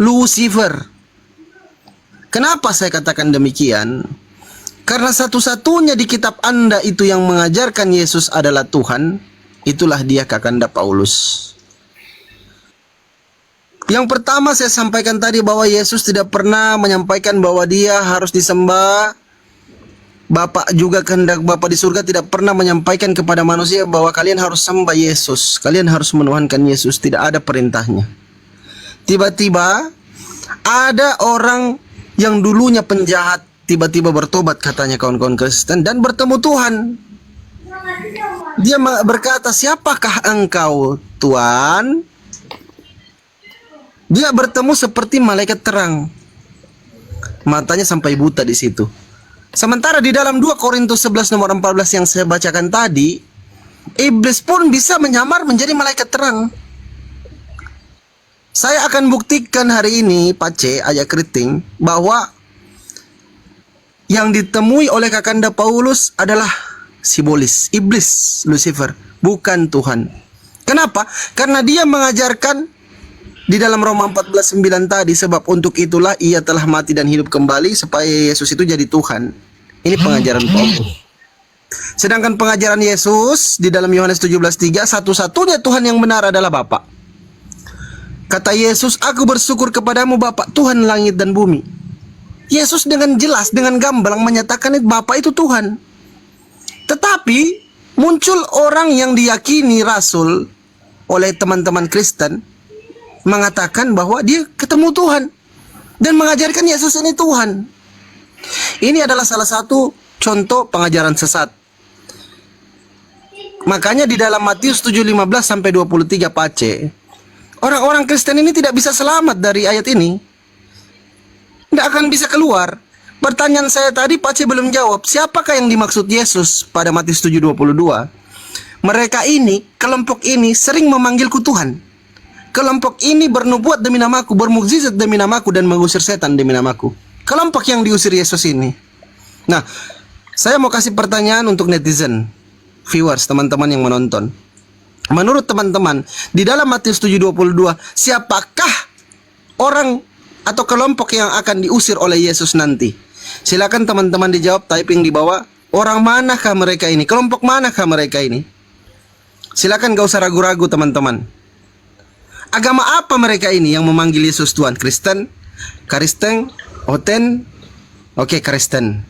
Lucifer. Kenapa saya katakan demikian? Karena satu-satunya di kitab Anda itu yang mengajarkan Yesus adalah Tuhan, itulah dia Kakanda Paulus. Yang pertama saya sampaikan tadi bahwa Yesus tidak pernah menyampaikan bahwa dia harus disembah. Bapak juga kehendak Bapak di surga tidak pernah menyampaikan kepada manusia bahwa kalian harus sembah Yesus, kalian harus menuhankan Yesus. Tidak ada perintahnya. Tiba-tiba ada orang yang dulunya penjahat tiba-tiba bertobat, katanya kawan-kawan Kristen, dan bertemu Tuhan. Dia berkata, "Siapakah engkau, Tuhan?" Dia bertemu seperti malaikat terang. Matanya sampai buta di situ. Sementara di dalam 2 Korintus 11 nomor 14 yang saya bacakan tadi, iblis pun bisa menyamar menjadi malaikat terang. Saya akan buktikan hari ini, Pak C, Ayah Keriting, bahwa yang ditemui oleh Kakanda Paulus adalah simbolis, iblis, Lucifer, bukan Tuhan. Kenapa? Karena dia mengajarkan di dalam Roma 14:9 tadi, sebab untuk itulah ia telah mati dan hidup kembali supaya Yesus itu jadi Tuhan. Ini pengajaran Paulus. Sedangkan pengajaran Yesus di dalam Yohanes 17:3, satu-satunya Tuhan yang benar adalah Bapa. Kata Yesus, "Aku bersyukur kepadamu Bapa, Tuhan langit dan bumi." Yesus dengan jelas, dengan gamblang menyatakan Bapa itu Tuhan. Tetapi muncul orang yang diyakini rasul oleh teman-teman Kristen mengatakan bahwa dia ketemu Tuhan dan mengajarkan Yesus ini Tuhan. Ini adalah salah satu contoh pengajaran sesat. Makanya di dalam Matius 7:15 sampai 23 Pace, orang-orang Kristen ini tidak bisa selamat dari ayat ini. Tidak akan bisa keluar. Pertanyaan saya tadi Pace belum jawab. Siapakah yang dimaksud Yesus pada Matius 7:22? Mereka ini, kelompok ini sering memanggilku Tuhan. Kelompok ini bernubuat demi namaku, bermukjizat demi namaku, dan mengusir setan demi namaku. Kelompok yang diusir Yesus ini. Nah, saya mau kasih pertanyaan untuk netizen, viewers, teman-teman yang menonton. Menurut teman-teman, di dalam Matius 7:22, siapakah orang atau kelompok yang akan diusir oleh Yesus nanti? Silakan teman-teman dijawab, typing di bawah. Orang manakah mereka ini? Kelompok manakah mereka ini? Silakan, gak usah ragu-ragu teman-teman. Agama apa mereka ini yang memanggil Yesus Tuhan? Kristen? Kristen? Oten? Oke, Kristen.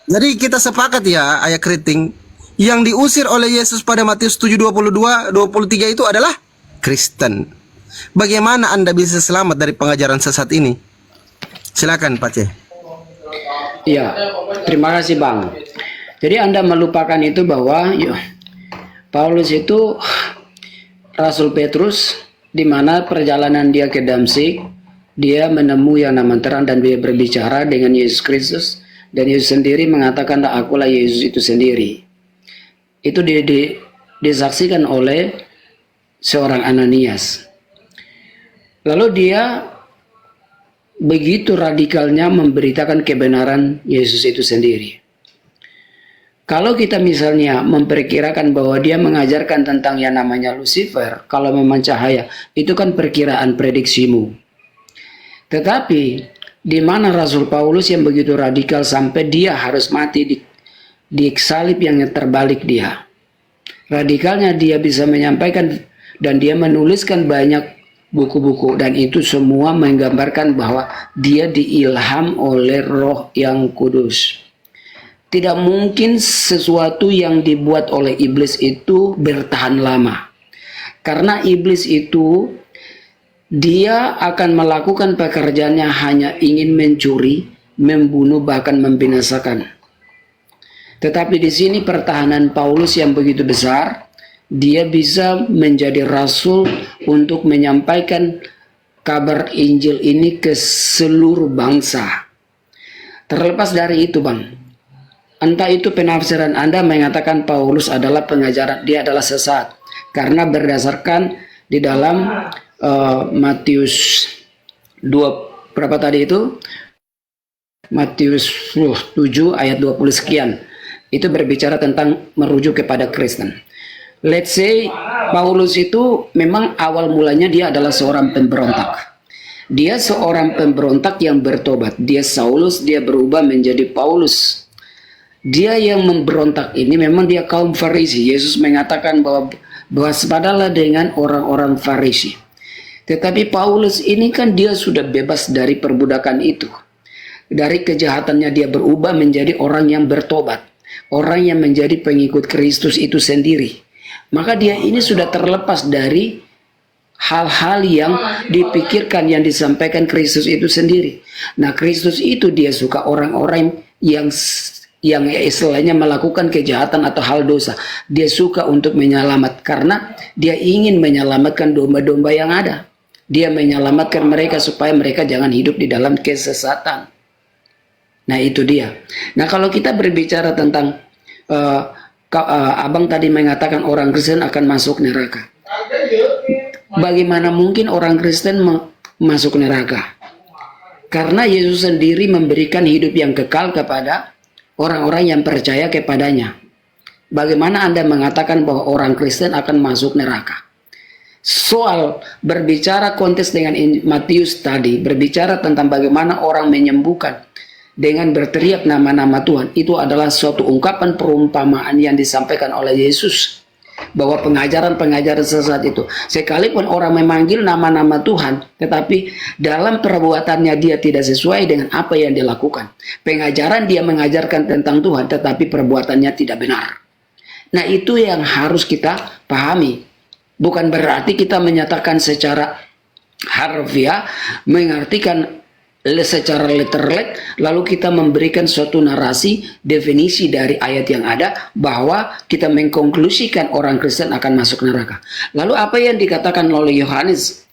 Jadi kita sepakat ya, Ayah Keriting, yang diusir oleh Yesus pada Matius 7:22-23 itu adalah Kristen. Bagaimana Anda bisa selamat dari pengajaran sesat ini? Silakan, Pak C. Iya, terima kasih Bang. Jadi Anda melupakan itu bahwa Paulus itu Rasul Petrus, di mana perjalanan dia ke Damsik, dia menemui yang nama terang dan dia berbicara dengan Yesus Kristus, dan Yesus sendiri mengatakan, "Akulah Yesus itu sendiri." Itu disaksikan oleh seorang Ananias. Lalu dia begitu radikalnya memberitakan kebenaran Yesus itu sendiri. Kalau kita misalnya memperkirakan bahwa dia mengajarkan tentang yang namanya Lucifer, kalau memang cahaya, itu kan perkiraan prediksimu. Tetapi di mana Rasul Paulus yang begitu radikal sampai dia harus mati di salib yang terbalik dia. Radikalnya dia bisa menyampaikan dan dia menuliskan banyak buku-buku, dan itu semua menggambarkan bahwa dia diilham oleh Roh yang Kudus. Tidak mungkin sesuatu yang dibuat oleh iblis itu bertahan lama. Karena iblis itu dia akan melakukan pekerjaannya hanya ingin mencuri, membunuh, bahkan membinasakan. Tetapi di sini pertahanan Paulus yang begitu besar, dia bisa menjadi rasul untuk menyampaikan kabar Injil ini ke seluruh bangsa. Terlepas dari itu Bang, entah itu penafsiran Anda mengatakan Paulus adalah pengajaran, dia adalah sesat, karena berdasarkan di dalam Matius 2 berapa tadi itu? Matius 7 ayat 20 sekian. Itu berbicara tentang merujuk kepada Kristen. let's say Paulus itu memang awal mulanya dia adalah seorang pemberontak. Dia seorang pemberontak yang bertobat. Dia Saulus, dia berubah menjadi Paulus. Dia yang memberontak ini memang dia kaum Farisi. Yesus mengatakan bahwa waspadalah dengan orang-orang Farisi. Tetapi Paulus ini kan dia sudah bebas dari perbudakan itu. Dari kejahatannya dia berubah menjadi orang yang bertobat. Orang yang menjadi pengikut Kristus itu sendiri. Maka dia ini sudah terlepas dari hal-hal yang dipikirkan, yang disampaikan Kristus itu sendiri. Nah, Kristus itu dia suka orang-orang yang istilahnya melakukan kejahatan atau hal dosa. Dia suka untuk menyelamat karena dia ingin menyelamatkan domba-domba yang ada. Dia menyelamatkan mereka supaya mereka jangan hidup di dalam kesesatan. Nah, itu dia. Nah, kalau kita berbicara tentang abang tadi mengatakan orang Kristen akan masuk neraka. Bagaimana mungkin orang Kristen masuk neraka? Karena Yesus sendiri memberikan hidup yang kekal kepada orang-orang yang percaya kepadanya. Bagaimana Anda mengatakan bahwa orang Kristen akan masuk neraka? Soal berbicara konteks dengan Matius tadi, berbicara tentang bagaimana orang menyembuhkan dengan berteriak nama-nama Tuhan, itu adalah suatu ungkapan perumpamaan yang disampaikan oleh Yesus. Bahwa pengajaran-pengajaran sesat itu, sekalipun orang memanggil nama-nama Tuhan, tetapi dalam perbuatannya dia tidak sesuai dengan apa yang dilakukan. Pengajaran dia mengajarkan tentang Tuhan, tetapi perbuatannya tidak benar. Nah, itu yang harus kita pahami. Bukan berarti kita menyatakan secara harfiah, mengartikan secara literal, lalu kita memberikan suatu narasi, definisi dari ayat yang ada, bahwa kita mengkonklusikan orang Kristen akan masuk neraka. Lalu apa yang dikatakan oleh Yohanes?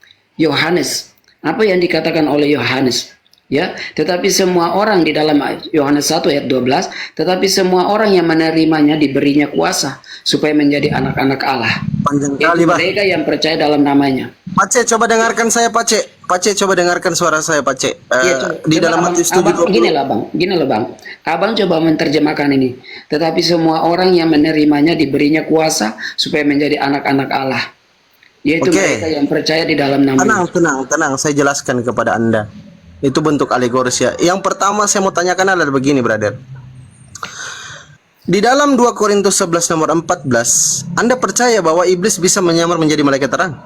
Apa yang dikatakan oleh Yohanes? Ya, tetapi semua orang di dalam Yohanes 1 ayat 12, tetapi semua orang yang menerimanya diberinya kuasa supaya menjadi anak-anak Allah. Panjang Itu kali, Bah. mereka yang percaya dalam namanya. Pace, coba dengarkan saya, Pace. Pace, coba dengarkan suara saya, Pace. Di Coba dalam abang, Matius abang, 7:20. gini lah bang. Abang coba menerjemahkan ini. Tetapi semua orang yang menerimanya diberinya kuasa supaya menjadi anak-anak Allah. Yaitu mereka yang percaya di dalam namanya. Tenang. Saya jelaskan kepada Anda. Itu bentuk alegoris ya. Yang pertama saya mau tanyakan adalah begini, brother. Di dalam 2 Korintus 11 nomor 14, Anda percaya bahwa iblis bisa menyamar menjadi malaikat terang?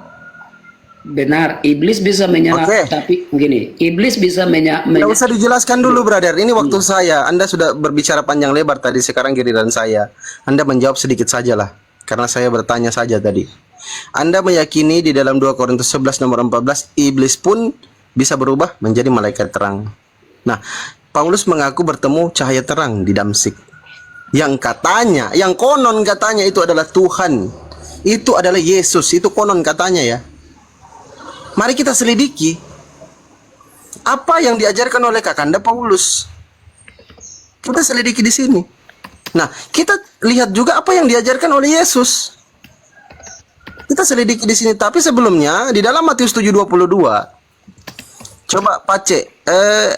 Benar, iblis bisa menyamar, tapi begini, iblis bisa Tidak usah dijelaskan dulu, brother. Ini waktu saya. Anda sudah berbicara panjang lebar tadi, sekarang giliran saya. Anda menjawab sedikit sajalah, karena saya bertanya saja tadi. Anda meyakini di dalam 2 Korintus 11 nomor 14, iblis pun bisa berubah menjadi malaikat terang. Nah, Paulus mengaku bertemu cahaya terang di Damsik. Yang konon katanya itu adalah Tuhan. Itu adalah Yesus, itu konon katanya ya. Mari kita selidiki apa yang diajarkan oleh Kakanda Paulus. Kita selidiki di sini. Nah, kita lihat juga apa yang diajarkan oleh Yesus. Kita selidiki di sini. Tapi sebelumnya di dalam Matius 7:22, coba Pace,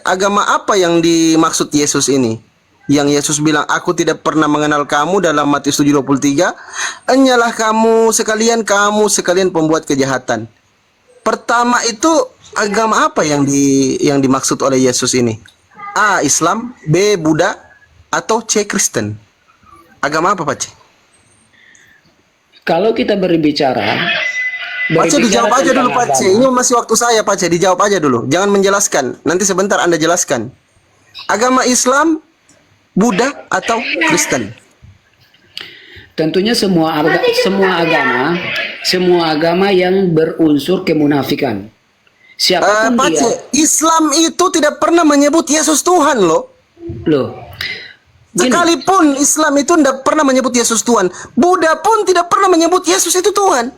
agama apa yang dimaksud Yesus ini? Yang Yesus bilang, aku tidak pernah mengenal kamu dalam Matius 7:23. Hanyalah kamu sekalian pembuat kejahatan. Pertama itu agama apa yang dimaksud oleh Yesus ini? A. Islam, B. Buddha, atau C. Kristen? Agama apa, Pace? Kalau kita berbicara Pace dijawab aja dulu, Pace. Ini masih waktu saya, Pace. Dijawab aja dulu. Jangan menjelaskan. Nanti sebentar Anda jelaskan. Agama Islam, Buddha, atau Kristen? Tentunya semua agama yang berunsur kemunafikan. Siapapun Pace, dia. Islam itu tidak pernah menyebut Yesus Tuhan loh. Gini, Sekalipun Islam itu tidak pernah menyebut Yesus Tuhan. Buddha pun tidak pernah menyebut Yesus itu Tuhan.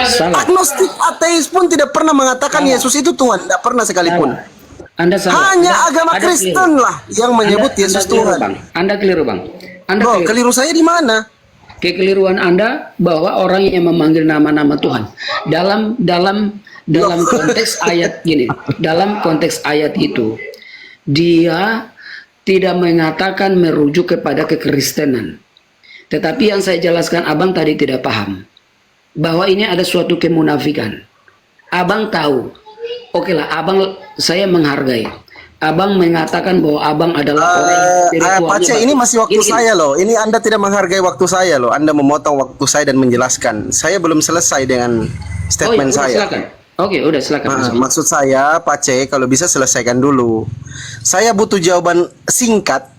salah. Agnostik ateis pun tidak pernah mengatakan Yesus itu Tuhan. Tidak pernah sekalipun. Anda salah. Hanya agama Kristen lah yang menyebut Yesus Tuhan. Bang. Anda keliru, Bang. Bro, keliru saya di mana? Kekeliruan Anda bahwa orang yang memanggil nama-nama Tuhan dalam konteks ayat gini, dalam konteks ayat itu dia tidak mengatakan merujuk kepada kekristenan. Tetapi yang saya jelaskan abang tadi tidak paham. bahwa ini ada suatu kemunafikan. Abang tahu, oke lah, abang saya menghargai. Abang mengatakan bahwa abang adalah orang spiritualnya Pace, ini bagus. masih waktu saya loh. Ini Anda tidak menghargai waktu saya loh. Anda memotong waktu saya dan menjelaskan. Saya belum selesai dengan statement udah, saya. silakan. Oke, udah silakan. Maksud saya, Pace, kalau bisa selesaikan dulu. Saya butuh jawaban singkat.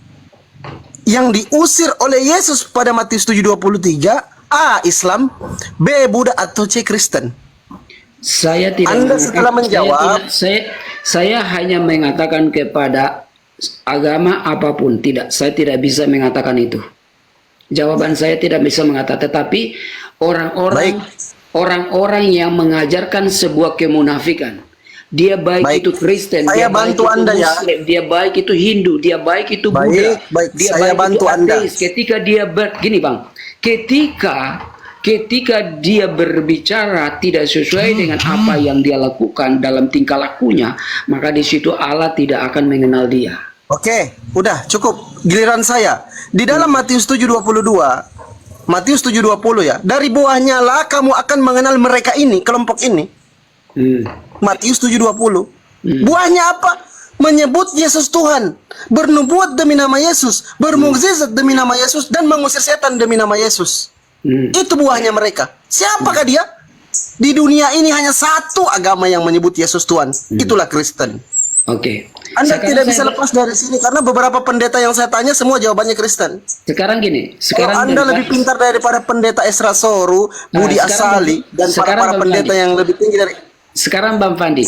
Yang diusir oleh Yesus pada Matius 7:23, A. Islam, B. Buddha, atau C. Kristen. Saya tidak Anda setelah menjawab, saya hanya mengatakan kepada agama apapun, saya tidak bisa mengatakan itu. Jawaban saya tidak bisa mengatakan, tetapi orang-orang yang mengajarkan sebuah kemunafikan, dia baik itu Kristen, saya dia bantu baik Anda itu ya. Muslim, dia baik itu Hindu, dia baik itu Buddha, dia saya baik bantu itu Anda. ateis. Ketika dia gini bang, ketika dia berbicara tidak sesuai dengan apa yang dia lakukan dalam tingkah lakunya, maka di situ Allah tidak akan mengenal dia. Oke, udah cukup. Giliran saya. Di dalam Matius 7:22, Matius 7:20 ya. Dari buahnya lah kamu akan mengenal mereka ini, kelompok ini. Matius 7:20. Buahnya apa? Menyebut Yesus Tuhan, bernubuat demi nama Yesus, bermukjizat demi nama Yesus, dan mengusir setan demi nama Yesus. Itu buahnya mereka. Siapakah dia? Di dunia ini hanya satu agama yang menyebut Yesus Tuhan. Itulah Kristen. Oke. Anda Sekarang tidak bisa lepas dari sini karena beberapa pendeta yang saya tanya semua jawabannya Kristen. Sekarang gini, Kalau Anda lebih pintar daripada pendeta Esra Soru, Budi Asali, dan para pendeta yang lebih tinggi dari. Sekarang Bang Fandi,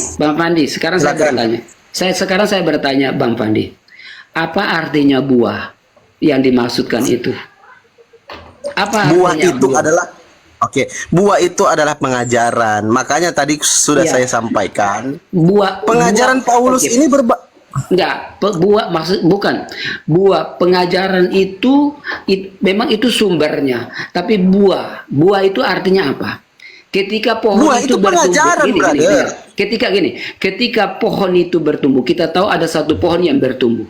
sekarang saya bertanya. Sekarang saya bertanya Bang Fandi, apa artinya buah yang dimaksudkan itu? Apa Buah artinya itu adalah buah itu adalah pengajaran. Makanya tadi sudah saya sampaikan. Pengajaran Paulus ini buah pengajaran itu memang itu sumbernya, tapi buah itu artinya apa? Ketika pohon buah itu pengajaran, ketika pohon itu bertumbuh, kita tahu ada satu pohon yang bertumbuh,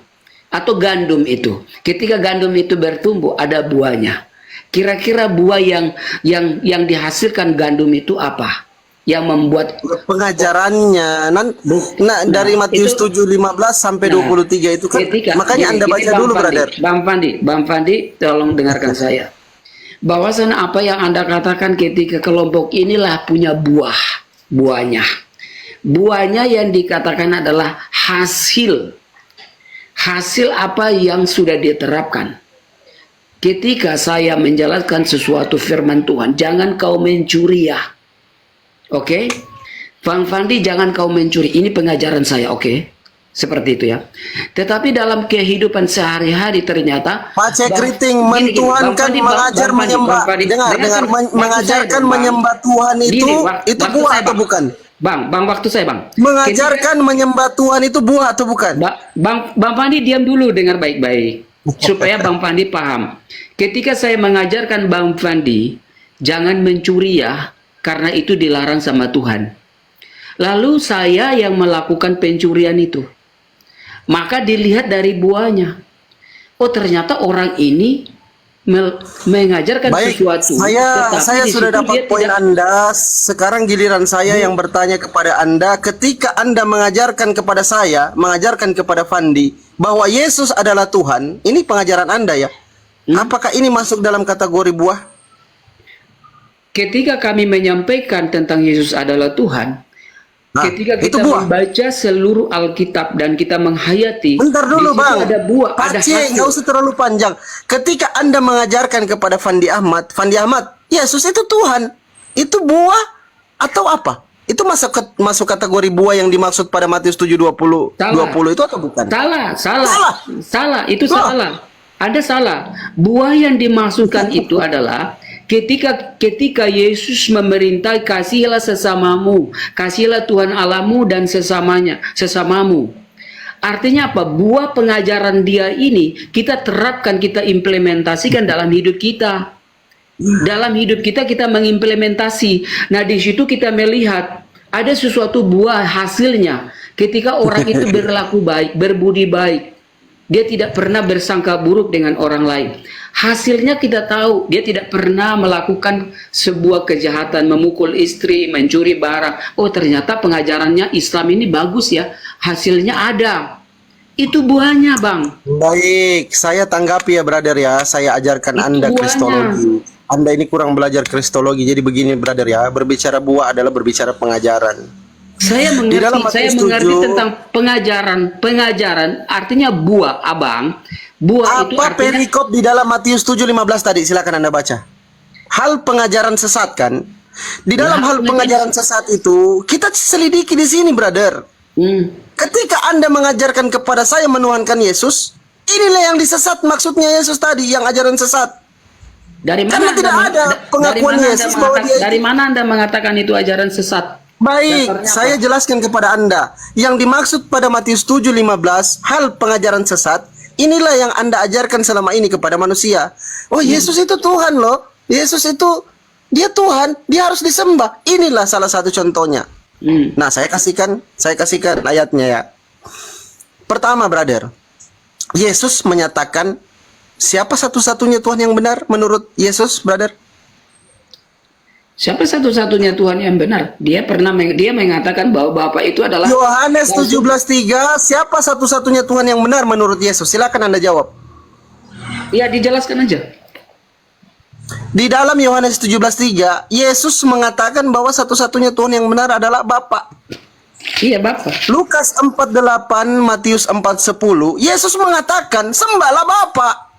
atau gandum itu. Ketika gandum itu bertumbuh, ada buahnya. Kira-kira buah yang dihasilkan gandum itu apa? Yang membuat pengajarannya dari Matius 7:15 sampai 23 itu kan. Makanya Anda baca dulu, brother. Bang Fandi, tolong dengarkan saya. Bahwasanya apa yang Anda katakan ketika kelompok inilah punya buahnya. Buahnya yang dikatakan adalah hasil apa yang sudah diterapkan. Ketika saya menjelaskan sesuatu firman Tuhan, jangan kau mencuri ya. Oke? Bang Fandi, jangan kau mencuri. Ini pengajaran saya, oke? Seperti itu ya. Tetapi dalam kehidupan sehari-hari ternyata Pace Kriting mentuhankan, mengajar menyembah. Dengar mengajarkan menyembah Tuhan itu buah atau bukan? Bang, waktu saya, Bang. Mengajarkan menyembah Tuhan itu buah atau bukan? Bang Fandi diam dulu, dengar baik-baik. Supaya Bang Fandi paham. Ketika saya mengajarkan Bang Fandi, jangan mencuri ya, karena itu dilarang sama Tuhan. Lalu saya yang melakukan pencurian itu. Maka dilihat dari buahnya. Oh, ternyata orang ini mengajarkan sesuatu. Saya sudah dapat poin Anda. Sekarang giliran saya yang bertanya kepada Anda. Ketika Anda mengajarkan kepada saya, mengajarkan kepada Fandi bahwa Yesus adalah Tuhan, ini pengajaran Anda ya. Apakah ini masuk dalam kategori buah? Ketika kami menyampaikan tentang Yesus adalah Tuhan, ketika kita membaca seluruh Alkitab dan kita menghayati, bentar dulu Bang, ada buah, ada hasil. Nggak usah terlalu panjang. Ketika Anda mengajarkan kepada Fandi Ahmad, Yesus itu Tuhan, itu buah atau apa? Itu masuk kategori buah yang dimaksud pada Matius 7:20 itu atau bukan? Salah, itu salah. Anda salah. Buah yang dimaksudkan itu adalah ketika Yesus memerintah kasihilah sesamamu, kasihilah Tuhan Allahmu dan sesamamu. Artinya apa? Buah pengajaran dia ini kita terapkan, kita implementasikan dalam hidup kita. Dalam hidup kita mengimplementasi. Nah, di situ kita melihat ada sesuatu buah hasilnya ketika orang itu berlaku baik, berbudi baik. Dia tidak pernah bersangka buruk dengan orang lain. Hasilnya kita tahu, dia tidak pernah melakukan sebuah kejahatan, memukul istri, mencuri barang. Oh, ternyata pengajarannya Islam ini bagus ya. Hasilnya ada. Itu buahnya, Bang. Baik, saya tanggapi ya brother ya. Saya ajarkan Itu Anda buahnya. kristologi. Anda ini kurang belajar kristologi. Jadi begini brother ya, berbicara buah adalah berbicara pengajaran. Saya Di dalam mengerti, saya Matius mengerti 7, tentang pengajaran artinya buah, Abang. Buah itu apa artinya perikop di dalam Matius 7:15 tadi? Silakan Anda baca. Hal pengajaran sesat kan? Di dalam hal pengajaran sesat itu kita selidiki di sini, brother. Ketika Anda mengajarkan kepada saya menuhankan Yesus, inilah yang disesat maksudnya Yesus tadi, yang ajaran sesat. dari mana Karena tidak ada pengakuan Yesus bahwa dia dari mana Anda mengatakan itu ajaran sesat? Baik, Dasarnya saya apa? jelaskan kepada Anda. Yang dimaksud pada Matius 7:15, hal pengajaran sesat, inilah yang Anda ajarkan selama ini kepada manusia. Oh, Yesus itu Tuhan loh. Yesus itu, dia Tuhan, dia harus disembah. Inilah salah satu contohnya. Nah, saya kasihkan ayatnya ya. Pertama, brother. Yesus menyatakan, siapa satu-satunya Tuhan yang benar menurut Yesus, brother? Siapa satu-satunya Tuhan yang benar? Dia mengatakan bahwa Bapa itu adalah Yohanes 17:3, siapa satu-satunya Tuhan yang benar menurut Yesus? Silakan Anda jawab. Ya, dijelaskan aja. Di dalam Yohanes 17:3, Yesus mengatakan bahwa satu-satunya Tuhan yang benar adalah Bapa. Iya, Bapa. Lukas 4:8, Matius 4:10, Yesus mengatakan, sembahlah Bapa.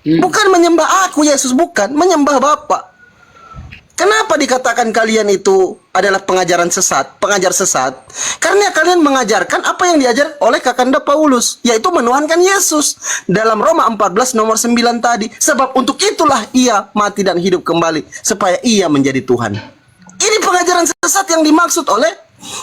Bukan menyembah aku, Yesus bukan, menyembah Bapa. Kenapa dikatakan kalian itu adalah pengajaran sesat, pengajar sesat? Karena kalian mengajarkan apa yang diajar oleh Kakanda Paulus, yaitu menuhankan Yesus. Dalam Roma 14 nomor 9 tadi, sebab untuk itulah ia mati dan hidup kembali, supaya ia menjadi Tuhan. Ini pengajaran sesat yang dimaksud oleh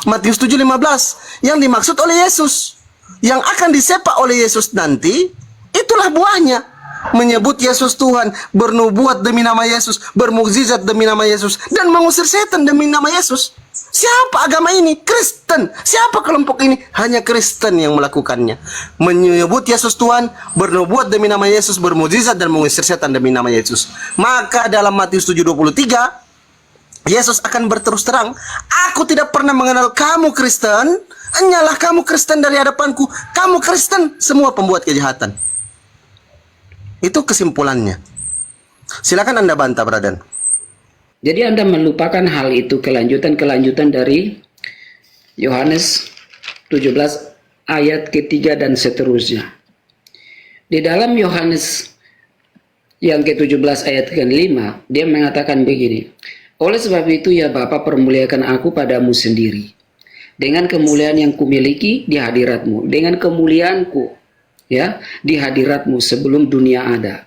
Matius 7:15, yang dimaksud oleh Yesus. Yang akan disepak oleh Yesus nanti, itulah buahnya. Menyebut Yesus Tuhan, bernubuat demi nama Yesus, bermukjizat demi nama Yesus, dan mengusir setan demi nama Yesus. Siapa agama ini? Kristen. Siapa kelompok ini? Hanya Kristen yang melakukannya. Menyebut Yesus Tuhan, bernubuat demi nama Yesus, bermukjizat dan mengusir setan demi nama Yesus. Maka dalam Matius 7:23, Yesus akan berterus terang, aku tidak pernah mengenal kamu Kristen, hanyalah kamu Kristen dari hadapanku. Kamu Kristen, semua pembuat kejahatan. Itu kesimpulannya. Silakan Anda bantah, brother. Jadi Anda melupakan hal itu, kelanjutan dari Yohanes 17 ayat ketiga dan seterusnya. Di dalam Yohanes yang ke-17 ayat ke-5, dia mengatakan begini, oleh sebab itu ya Bapa, permuliakan aku padamu sendiri, dengan kemuliaan yang kumiliki di hadiratmu, dengan kemuliaanku ya di hadiratmu sebelum dunia ada.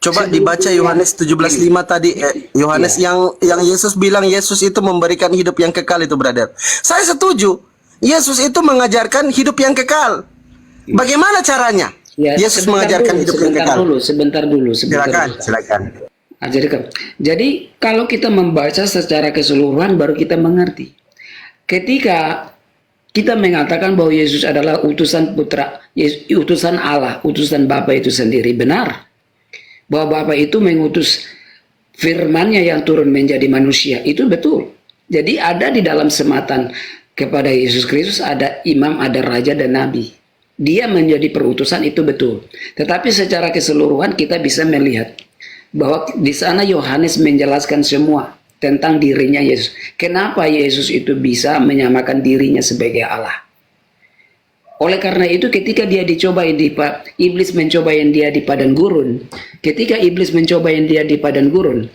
Coba dibaca Yohanes 17:5 tadi, Yohanes yang Yesus bilang Yesus itu memberikan hidup yang kekal itu, brother. Saya setuju. Yesus itu mengajarkan hidup yang kekal. Bagaimana caranya? Ya, Yesus mengajarkan hidup yang kekal. Sebentar dulu. Silakan. Jadi kalau kita membaca secara keseluruhan baru kita mengerti. Ketika kita mengatakan bahwa Yesus adalah utusan putra, utusan Allah, utusan Bapa itu sendiri, benar. Bahwa Bapa itu mengutus firman-Nya yang turun menjadi manusia, itu betul. Jadi ada di dalam sematan kepada Yesus Kristus ada imam, ada raja dan nabi. Dia menjadi perutusan, itu betul. Tetapi secara keseluruhan kita bisa melihat bahwa di sana Yohanes menjelaskan semua tentang dirinya Yesus. Kenapa Yesus itu bisa menyamakan dirinya sebagai Allah? Oleh karena itu ketika dia dicobai iblis mencobai dia di padang gurun. Ketika iblis mencobai dia di padang gurun,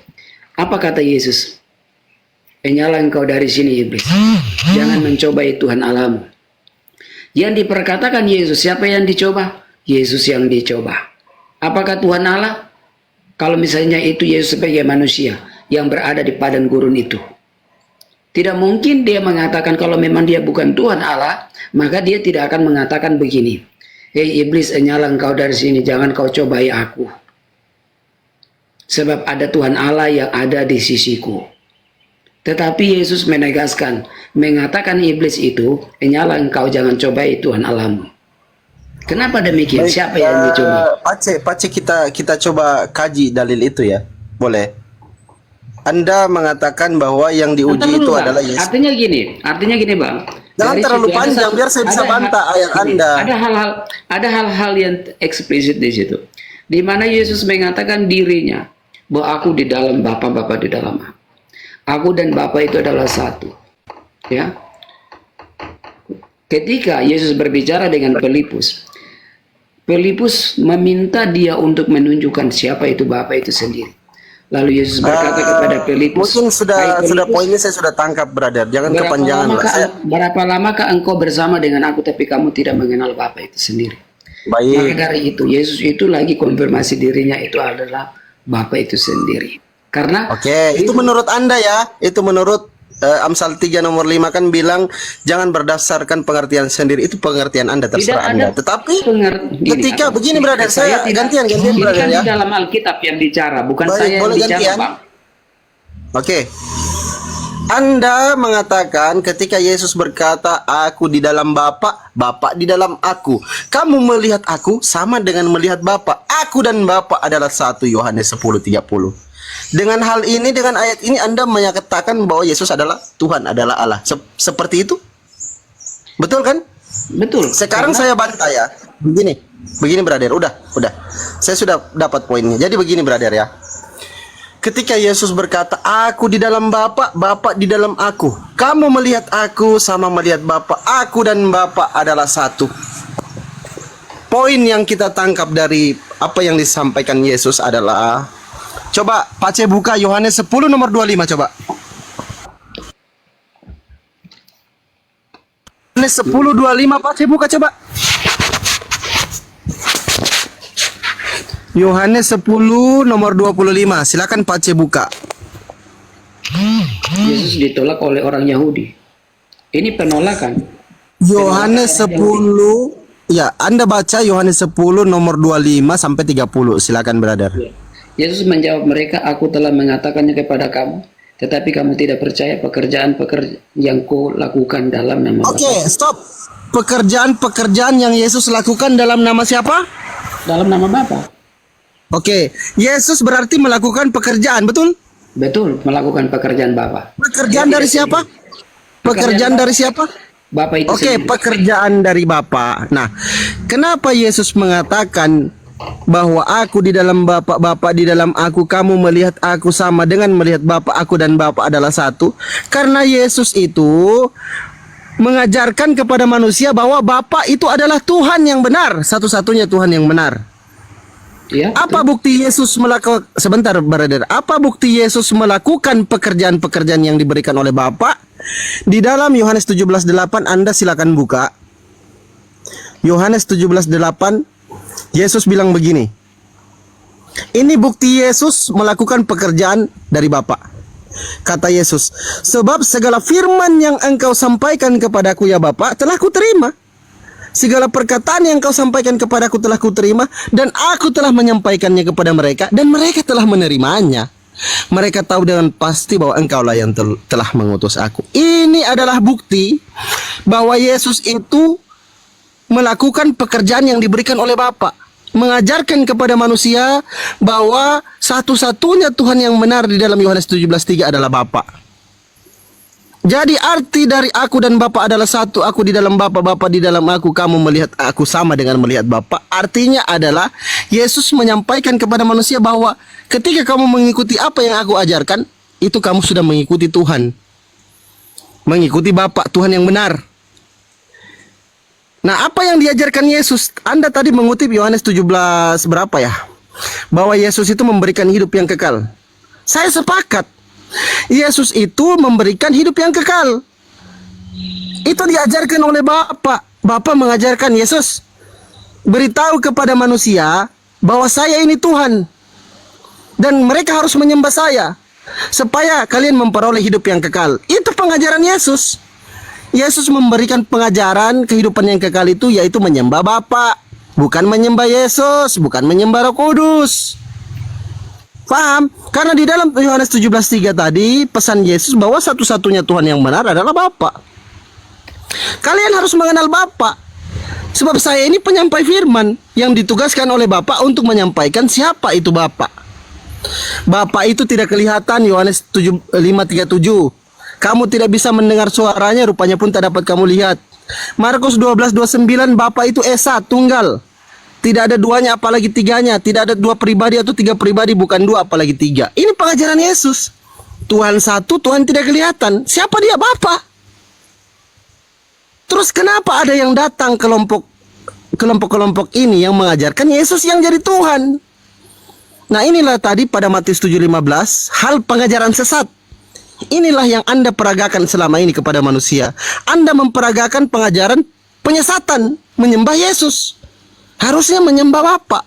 apa kata Yesus? Nyala engkau dari sini iblis. Jangan mencobai Tuhan Allahmu. Yang diperkatakan Yesus, siapa yang dicoba? Yesus yang dicoba. Apakah Tuhan Allah? Kalau misalnya itu Yesus sebagai manusia yang berada di padang gurun itu. Tidak mungkin dia mengatakan kalau memang dia bukan Tuhan Allah, maka dia tidak akan mengatakan begini. Hei iblis, nyala engkau dari sini, jangan kau cobai aku. Sebab ada Tuhan Allah yang ada di sisiku. Tetapi Yesus menegaskan, mengatakan iblis itu, nyala engkau jangan cobai Tuhan Allahmu. Kenapa demikian? Baik, Siapa yang dicoba? Pace kita coba kaji dalil itu ya. Boleh. Anda mengatakan bahwa yang diuji Ntar itu dulu, Bang. adalah Yesus. Artinya gini Bang. Jangan Dari terlalu situ ada panjang biar saya bisa bantah ayat Anda. Ada hal-hal yang eksplisit di situ. Di mana Yesus mengatakan dirinya bahwa aku di dalam Bapa, Bapa di dalam aku. Aku dan Bapa itu adalah satu. Ya. Ketika Yesus berbicara dengan Filipus, Filipus meminta dia untuk menunjukkan siapa itu Bapa itu sendiri. Lalu Yesus berkata kepada Filipus, Mungkin "Hai sudah Filipus, poinnya saya sudah tangkap, brother. Jangan kepanjangan lah. berapa lamakah engkau bersama dengan aku tapi kamu tidak mengenal Bapa itu sendiri?" Maka Baik. dari itu Yesus itu lagi konfirmasi dirinya itu adalah Bapa itu sendiri. Karena Oke, itu menurut Anda ya. Itu menurut Amsal 3 nomor 5 kan bilang jangan berdasarkan pengertian sendiri. Itu pengertian Anda, terserah Anda. Tetapi ketika begini brother, saya gantian ini brother kan ya. di dalam Alkitab yang bicara, bukan Baik, saya yang boleh bicara, gantian? Bang. Oke. Anda mengatakan ketika Yesus berkata, aku di dalam Bapa, Bapa di dalam aku. Kamu melihat aku sama dengan melihat Bapa. Aku dan Bapa adalah satu, Yohanes 10:30. Dengan hal ini, dengan ayat ini Anda menyatakan bahwa Yesus adalah Tuhan, adalah Allah. Seperti itu? Betul kan? Betul. Sekarang saya bantah ya. Begini brother, udah. Saya sudah dapat poinnya. Jadi begini brother ya. Ketika Yesus berkata, aku di dalam Bapa, Bapa di dalam aku. Kamu melihat aku sama melihat Bapa. Aku dan Bapa adalah satu. Poin yang kita tangkap dari apa yang disampaikan Yesus adalah, coba Pace buka Yohanes 10 nomor 25 coba. Yohanes 10:25 Pace buka coba. Yohanes 10 nomor 25. Silakan Pace buka. Yesus ditolak oleh orang Yahudi. Ini penolakan. Yohanes 10. Ya, Anda baca Yohanes 10 nomor 25 sampai 30. Silakan brother. Yesus menjawab mereka, aku telah mengatakannya kepada kamu, tetapi kamu tidak percaya pekerjaan-pekerjaan yang kau lakukan dalam nama Bapa. Oke, stop. Pekerjaan-pekerjaan yang Yesus lakukan dalam nama siapa? Dalam nama Bapa. Oke, Yesus berarti melakukan pekerjaan, betul? Betul, melakukan pekerjaan Bapa. Pekerjaan dari siapa? Pekerjaan dari siapa? Bapa itu Oke, sendiri. pekerjaan dari Bapa. Nah, kenapa Yesus mengatakan bahwa aku di dalam Bapa, Bapa di dalam aku, kamu melihat aku sama dengan melihat Bapa, aku dan Bapa adalah satu? Karena Yesus itu mengajarkan kepada manusia bahwa Bapa itu adalah Tuhan yang benar, satu-satunya Tuhan yang benar. Ya, Apa bukti Yesus melakukan, sebentar brother, apa bukti Yesus melakukan pekerjaan-pekerjaan yang diberikan oleh Bapa? Di dalam Yohanes 17:8 Anda silakan buka. Yohanes 17:8 Yesus bilang begini. Ini bukti Yesus melakukan pekerjaan dari Bapa. Kata Yesus, sebab segala firman yang engkau sampaikan kepadaku ya Bapa telah kuterima. Segala perkataan yang kau sampaikan kepadaku telah kuterima, dan aku telah menyampaikannya kepada mereka, dan mereka telah menerimanya. Mereka tahu dengan pasti bahwa engkaulah yang telah mengutus aku. Ini adalah bukti bahwa Yesus itu melakukan pekerjaan yang diberikan oleh Bapa, mengajarkan kepada manusia bahwa satu-satunya Tuhan yang benar di dalam Yohanes 17:3 adalah Bapa. Jadi arti dari aku dan Bapa adalah satu. Aku di dalam Bapa, Bapa di dalam aku. Kamu melihat aku sama dengan melihat Bapa. Artinya adalah Yesus menyampaikan kepada manusia bahwa ketika kamu mengikuti apa yang aku ajarkan, itu kamu sudah mengikuti Tuhan, mengikuti Bapa, Tuhan yang benar. Nah, apa yang diajarkan Yesus? Anda tadi mengutip Yohanes 17 berapa ya? Bahwa Yesus itu memberikan hidup yang kekal. Saya sepakat. Yesus itu memberikan hidup yang kekal. Itu diajarkan oleh Bapa. Bapa mengajarkan Yesus, beritahu kepada manusia bahwa saya ini Tuhan, dan mereka harus menyembah saya supaya kalian memperoleh hidup yang kekal. Itu pengajaran Yesus. Yesus memberikan pengajaran kehidupan yang kekal itu yaitu menyembah Bapa, bukan menyembah Yesus, bukan menyembah Roh Kudus. Paham? Karena di dalam Yohanes 17:3 tadi pesan Yesus bahwa satu-satunya Tuhan yang benar adalah Bapa. Kalian harus mengenal Bapa. Sebab saya ini penyampai firman yang ditugaskan oleh Bapa untuk menyampaikan siapa itu Bapa. Bapa itu tidak kelihatan, Yohanes 5:37. Kamu tidak bisa mendengar suaranya, rupanya pun tak dapat kamu lihat. Markus 12:29, Bapa itu Esa, tunggal. Tidak ada duanya apalagi tiganya. Tidak ada dua pribadi atau tiga pribadi, bukan dua apalagi tiga. Ini pengajaran Yesus. Tuhan satu, Tuhan tidak kelihatan. Siapa dia? Bapa. Terus kenapa ada yang datang kelompok ini yang mengajarkan Yesus yang jadi Tuhan? Nah, inilah tadi pada Matius 7:15, hal pengajaran sesat. Inilah yang Anda peragakan selama ini kepada manusia. Anda memperagakan pengajaran penyesatan, menyembah Yesus. Harusnya menyembah Bapa.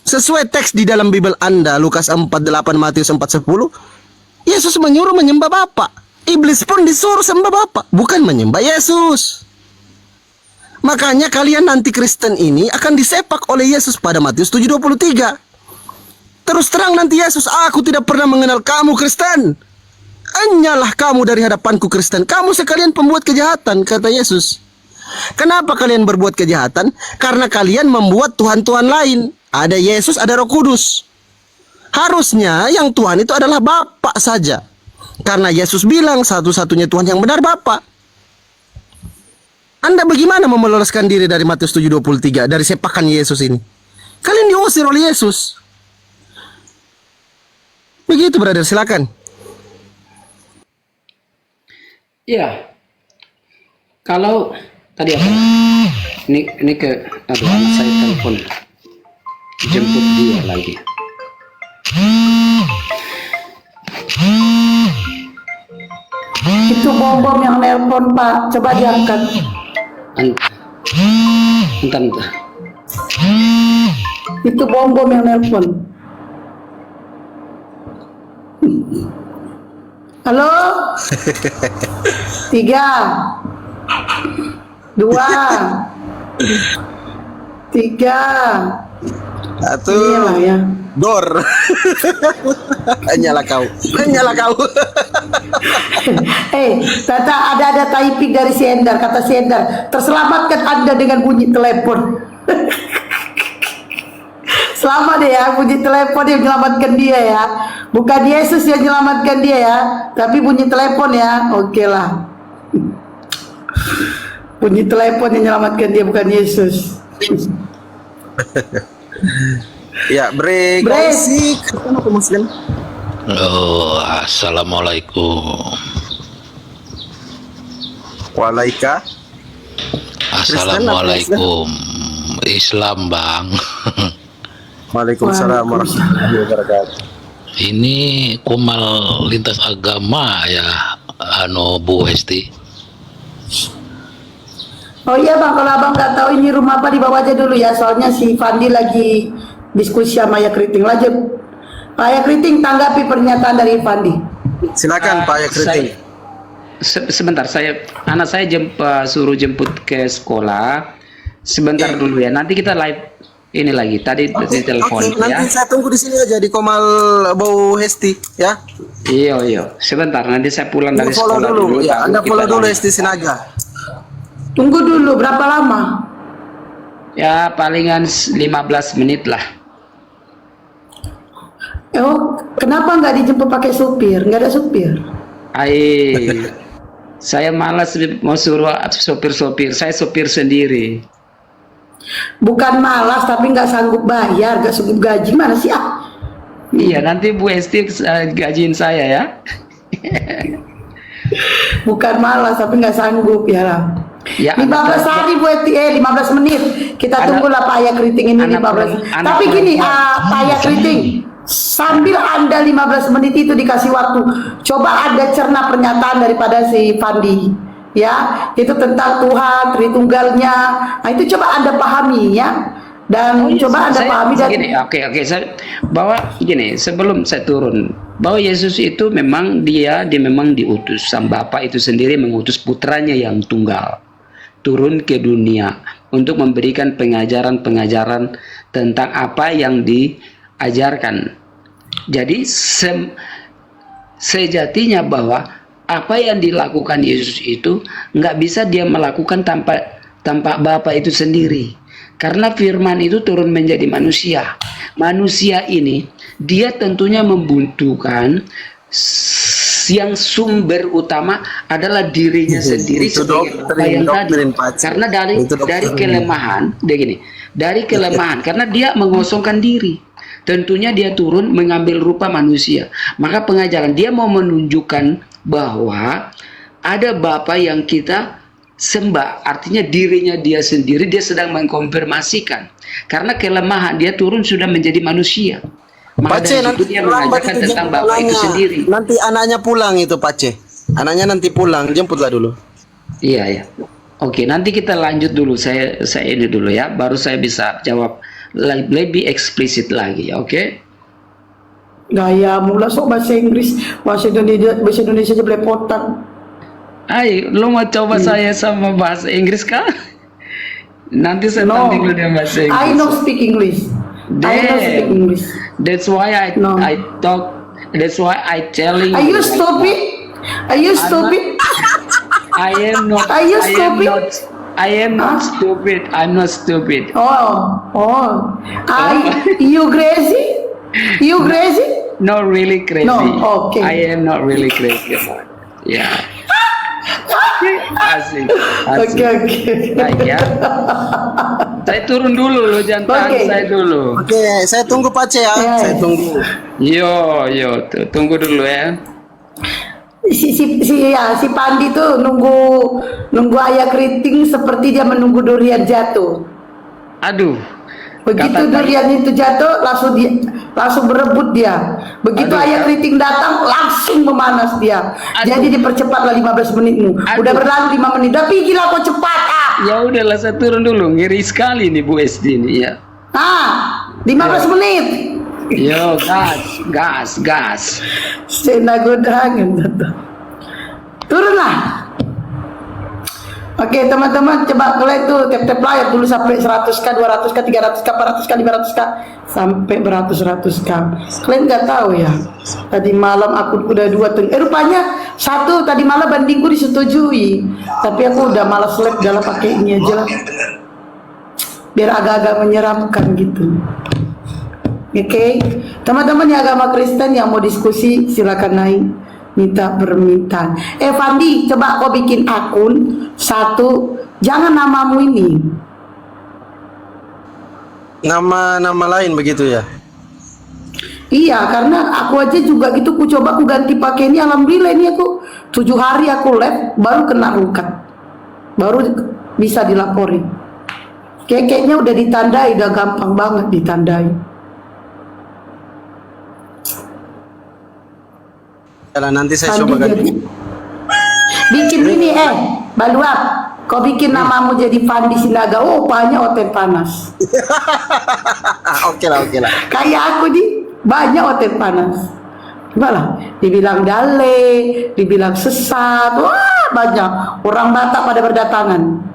Sesuai teks di dalam Bible Anda, Lukas 4:8, Matius 4:10, Yesus menyuruh menyembah Bapa. Iblis pun disuruh sembah Bapa, bukan menyembah Yesus. Makanya kalian nanti Kristen ini akan disepak oleh Yesus pada Matius 7:23. Terus terang nanti Yesus, aku tidak pernah mengenal kamu Kristen. Hanyalah kamu dari hadapanku Kristen. Kamu sekalian pembuat kejahatan, kata Yesus. Kenapa kalian berbuat kejahatan? Karena kalian membuat Tuhan-Tuhan lain. Ada Yesus, ada Roh Kudus. Harusnya yang Tuhan itu adalah Bapa saja. Karena Yesus bilang satu-satunya Tuhan yang benar Bapa. Anda bagaimana mau meloloskan diri dari Matius 7:23, dari sepakan Yesus ini? Kalian diusir oleh Yesus. Begitu, brother, silakan. Ya, kalau tadi apa? Ini ke aduh, anak saya telepon, jemput dia lagi. Itu bom yang nelpon, Pak. Coba diangkat. Entar. Itu bom yang nelpon. Halo? 3 2 3 Satu. Iyalah ya. Dor. Hanyalah kau. Kata ada typing dari si Endar. Kata si Endar, terselamatkan Anda dengan bunyi telepon. Selamat deh ya, bunyi telepon yang menyelamatkan dia ya. Bukan Yesus yang menyelamatkan dia ya, tapi bunyi telepon ya. Oke lah. Bunyi telepon yang menyelamatkan dia, bukan Yesus. Ya, break. Sik. Kenapa Muslim? Oh, assalamualaikum. Assalamualaikum. Islam, Bang. Waalaikumsalam warahmatullahi wabarakatuh. Ini kumal lintas agama ya, Bu Hesti. Oh iya Bang, kalau Abang nggak tahu ini rumah apa, dibawa aja dulu ya. Soalnya si Fandi lagi diskusi sama Ayah Kriting. Lanjut. Pak Ayah Kriting, tanggapi pernyataan dari Fandi. Silakan Pak Ayah Kriting. Sebentar, anak saya suruh jemput ke sekolah. Sebentar dulu ya. Nanti kita live ini lagi. Tadi di telepon ya. Nanti saya tunggu di sini aja di Komal Bau Hesti ya. Iya. Sebentar, nanti saya pulang dari follow sekolah dulu. Ya, Anda follow dulu lanjut. Hesti Sinaga. Tunggu dulu, berapa lama? Ya, palingan 15 menit lah. Oh, kenapa nggak dijemput pakai supir? Nggak ada supir. Saya malas mau suruh sopir-sopir. Saya sopir sendiri. Bukan malas, tapi nggak sanggup bayar, nggak sanggup gaji. Mana sih Iya, nanti Bu Esti gajiin saya ya. Bukan malas, tapi nggak sanggup ya lah. Ya, 15 hari Bu Esti, 15 menit. Kita tunggulah Pak Ayah Kriting ini 15. Tapi gini, Pak Ayah Kriting, sambil Anda 15 menit itu dikasih waktu, coba Anda cerna pernyataan daripada si Fandi. Ya, itu tentang Tuhan, Tritunggalnya. Nah, itu coba Anda pahami ya. Dan coba Anda pahami dan gini, oke, bahwa gini, sebelum saya turun, bahwa Yesus itu memang dia memang diutus sama Bapa itu sendiri, mengutus putranya yang tunggal turun ke dunia untuk memberikan pengajaran-pengajaran tentang apa yang diajarkan. Jadi sejatinya bahwa apa yang dilakukan Yesus itu nggak bisa dia melakukan tampak Bapa itu sendiri. Karena firman itu turun menjadi manusia. Manusia ini dia tentunya membutuhkan yang sumber utama adalah dirinya sendiri sebagai Bapa yang tadi. Karena dari kelemahan, dari kelemahan karena dia mengosongkan diri. Tentunya dia turun mengambil rupa manusia. Maka pengajaran dia mau menunjukkan bahwa ada Bapa yang kita sembah, artinya dirinya dia sendiri, dia sedang mengkonfirmasikan karena kelemahan dia turun sudah menjadi manusia. Maka Pace, dari situ dia mengajarkan tentang Bapa itu sendiri. Nanti anaknya pulang itu Pace. Anaknya nanti pulang, jemputlah dulu. Iya ya. Oke, nanti kita lanjut dulu. Saya ini dulu ya, baru saya bisa jawab lebih eksplisit lagi ya. Oke. Gaya mula sok bahasa Inggris, bahasa Indonesia aja belepotan. Ay, lo mau coba saya sama bahasa Inggris kah? Nanti saya tanding dulu dengan bahasa Inggris. I know speak English. I know speak English. That's why I talk. That's why I telling. Are you stupid? Are you stupid? I am not. Are you stupid? I am not stupid. I'm not stupid. Oh. You crazy? You crazy? Not really crazy. No, okay. I am not really crazy about it. Yeah. Asik. Oke. Baik ya. Saya turun dulu loh, jangan tahan saya dulu. Oke, saya tunggu Pace ya. Ya. Saya tunggu. Yo, tunggu dulu ya. Si Pandi tuh nunggu ayah keriting seperti dia menunggu durian jatuh. Aduh. Begitu durian itu jatuh, langsung berebut dia. Begitu ayah keriting datang, langsung memanas dia. Jadi dipercepatlah 15 menitmu. Udah berlalu 5 menit. Tapi gila kok cepat Ya udahlah, saya turun dulu. Ngeri sekali nih Bu Esti ini ya. 15 menit. Yo, gas. Sena godangan. Turunlah. Oke teman-teman, coba kalian tuh tap layar dulu sampai 100k, 200k, 300k, 400k, 500k sampai beratus-ratus k. Kalian nggak tahu ya? Tadi malam aku udah 2 rupanya 1 tadi malam bandingku disetujui, tapi aku udah malas lab dalam pakai ini aja lah. Biar agak-agak menyeramkan gitu. Oke, teman-teman yang agama Kristen yang mau diskusi silakan naik. Minta permintaan. Fandi, coba kau bikin akun 1, jangan namamu ini. Nama lain begitu ya? Iya, karena aku aja juga gitu, ku coba aku ganti pakai ini, alhamdulillah ini aku 7 hari aku lab baru kena rungkat, baru bisa dilapori. Kayaknya udah ditandai, udah gampang banget ditandai. Nanti saya coba ganti. Bikin ini Baluap, kau bikin namamu jadi Fandi Sinaga. Oh banyak oten panas. Oke lah. Kayak aku nih banyak oten panas. Gimana? Dibilang dale, dibilang sesat, wah banyak. Orang Batak pada berdatangan.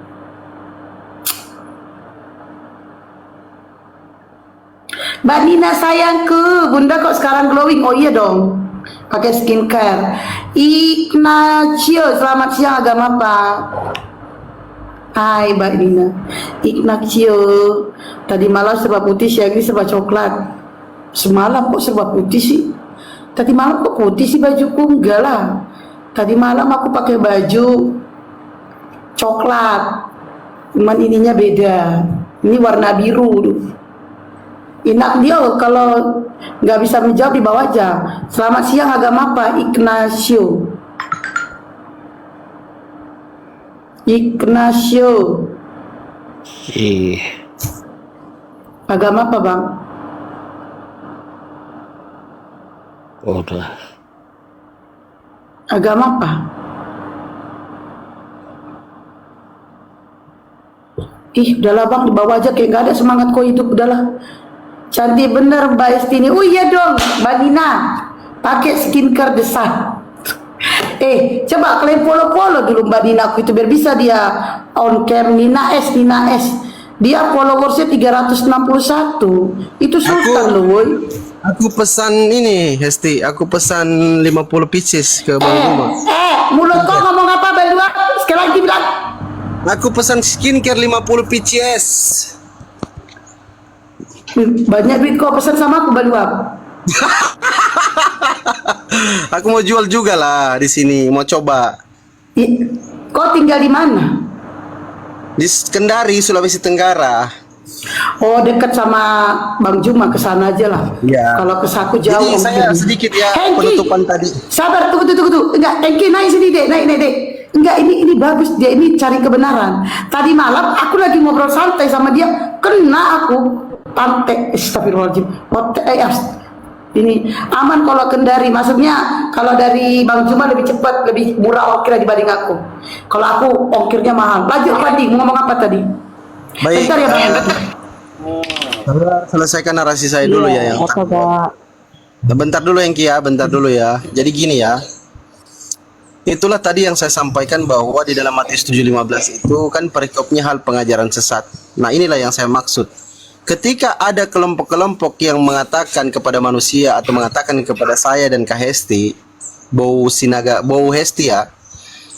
Mbak Nina sayangku, Bunda kok sekarang glowing? Oh iya dong, pakai skincare. Ignacio, selamat siang, agama apa? Hai Mbak Nina. Ignacio, tadi malam serba putih, siang ini serba coklat. Semalam kok serba putih sih? Tadi malam kok putih sih bajuku? Enggak lah. Tadi malam aku pakai baju coklat, cuman ininya beda. Ini warna biru. Inak dia kalau nggak bisa menjawab di bawah aja. Selamat siang, agama apa? Ignacio. Agama apa bang? Udah. Agama apa? Udahlah bang, di bawah aja kayak nggak ada semangat kok hidup, udahlah. Cantik bener Mbak Estini. Oh iya dong Mbak Nina, pakai skincare desat. Coba kalian follow dulu Mbak Nina aku itu biar bisa dia on cam. Nina S. Dia followersnya 361. Itu sultan loh woy. Aku pesan ini Hesti, aku pesan 50 pieces ke Bang Rumah. Mulut kau ngomong apa Bang Dua? Sekali lagi bilang. Aku pesan skincare 50 PCS. Banyak duit kau pesan sama aku Baluap. Aku mau jual juga lah di sini, mau coba. Kau tinggal di mana? Di Kendari, Sulawesi Tenggara. Oh, dekat sama Bang Juma, ke sana aja lah. Iya. Kalau ke Saku jauh. Jadi saya mungkin. sedikit ya Hengki, penutupan tadi. sabar, tunggu. Enggak, Hengki naik sini deh, naik deh. Enggak, ini bagus dia, ini cari kebenaran. Tadi malam aku lagi ngobrol santai sama dia, kena aku pantek, astagfirullahaladzim. Ini aman kalau Kendari, maksudnya kalau dari Bang Juma lebih cepat, lebih murah ongkir dibanding aku. Kalau aku ongkirnya mahal. Lanjut Padi, mau ngomong apa tadi? Baik. Bentar ya Bang. Selesaikan narasi saya dulu ya yang Apa Kak? bentar dulu yang Kia, bentar dulu ya. Jadi gini ya. Itulah tadi yang saya sampaikan bahwa di dalam Matius 7:15 itu kan perikopnya hal pengajaran sesat. Nah, inilah yang saya maksud. Ketika ada kelompok-kelompok yang mengatakan kepada manusia atau mengatakan kepada saya dan Kak Hesti, Bau Hestia,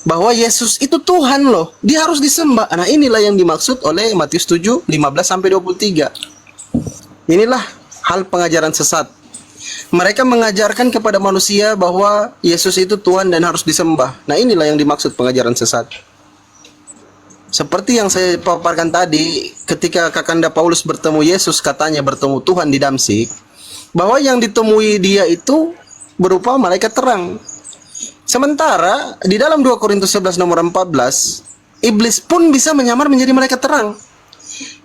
bahwa Yesus itu Tuhan loh, dia harus disembah. Nah, inilah yang dimaksud oleh Matius 7:15 sampai 23. Inilah hal pengajaran sesat. Mereka mengajarkan kepada manusia bahwa Yesus itu Tuhan dan harus disembah. Nah, inilah yang dimaksud pengajaran sesat. Seperti yang saya paparkan tadi, ketika Kakanda Paulus bertemu Yesus, katanya bertemu Tuhan di Damsik, bahwa yang ditemui dia itu berupa malaikat terang. Sementara di dalam 2 Korintus 11 nomor 14, iblis pun bisa menyamar menjadi malaikat terang.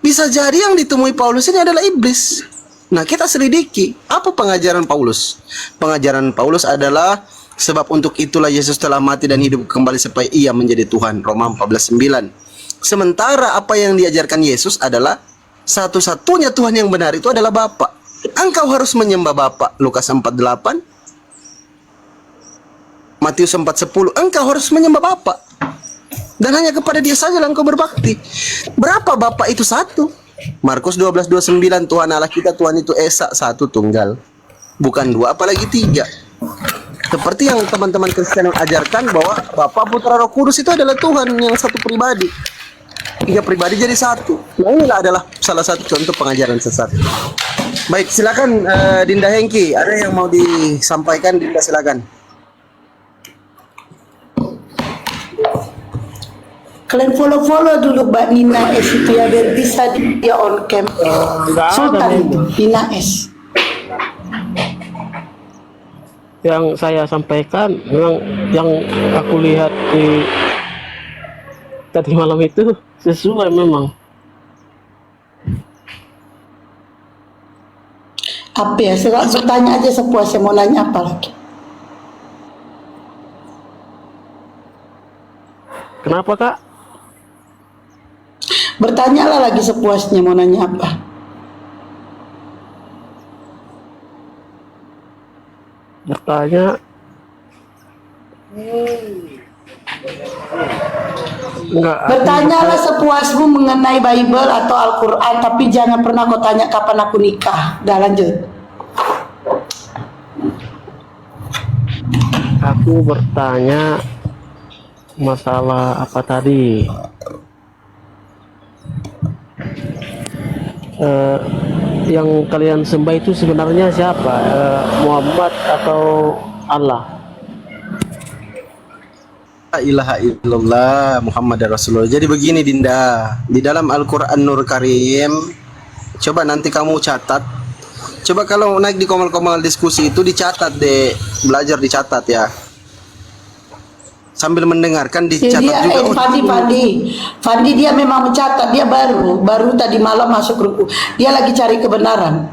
Bisa jadi yang ditemui Paulus ini adalah iblis. Nah, kita selidiki apa pengajaran Paulus. Pengajaran Paulus adalah sebab untuk itulah Yesus telah mati dan hidup kembali supaya ia menjadi Tuhan. Roma 14:9. Sementara apa yang diajarkan Yesus adalah satu-satunya Tuhan yang benar itu adalah Bapa. Engkau harus menyembah Bapa. Lukas 4:8. Matius 4:10. Engkau harus menyembah Bapa. Dan hanya kepada dia saja engkau berbakti. Berapa Bapa itu? Satu. Markus 12:29, Tuhan Allah kita, Tuhan itu Esa, satu tunggal. Bukan dua, apalagi tiga. Seperti yang teman-teman Kristen ajarkan bahwa Bapa, Putra, Roh Kudus itu adalah Tuhan yang satu pribadi. Tiga pribadi jadi satu. Nah, inilah adalah salah satu contoh pengajaran sesat. Baik, silakan Dinda Hengki. Ada yang mau disampaikan, Dinda, silakan. Kalian follow dulu Mbak Nina S itu ya, biar bisa dia on cam. Sultan itu Nina S. Yang saya sampaikan memang yang aku lihat di tadi malam itu sesuai memang. Apa ya? Saya bertanya aja sepuasnya, mau nanya apa lagi? Kenapa Kak? Bertanyalah lagi sepuasnya, mau nanya apa? Bertanya enggak. Bertanyalah sepuasmu mengenai Bible atau Al-Quran, tapi jangan pernah kau tanya kapan aku nikah. Dah lanjut. Aku bertanya masalah apa tadi? Yang kalian sembah itu sebenarnya siapa? Muhammad atau Allah? La ilaha illallah Muhammad Rasulullah. Jadi begini Dinda, di dalam Al-Quran Nur Karim, coba nanti kamu catat. Coba kalau naik di komal-komal diskusi itu dicatat deh, belajar dicatat ya. Sambil mendengarkan dicatat Dia, juga. Fandi dia memang mencatat, dia baru tadi malam masuk ruku. Dia lagi cari kebenaran.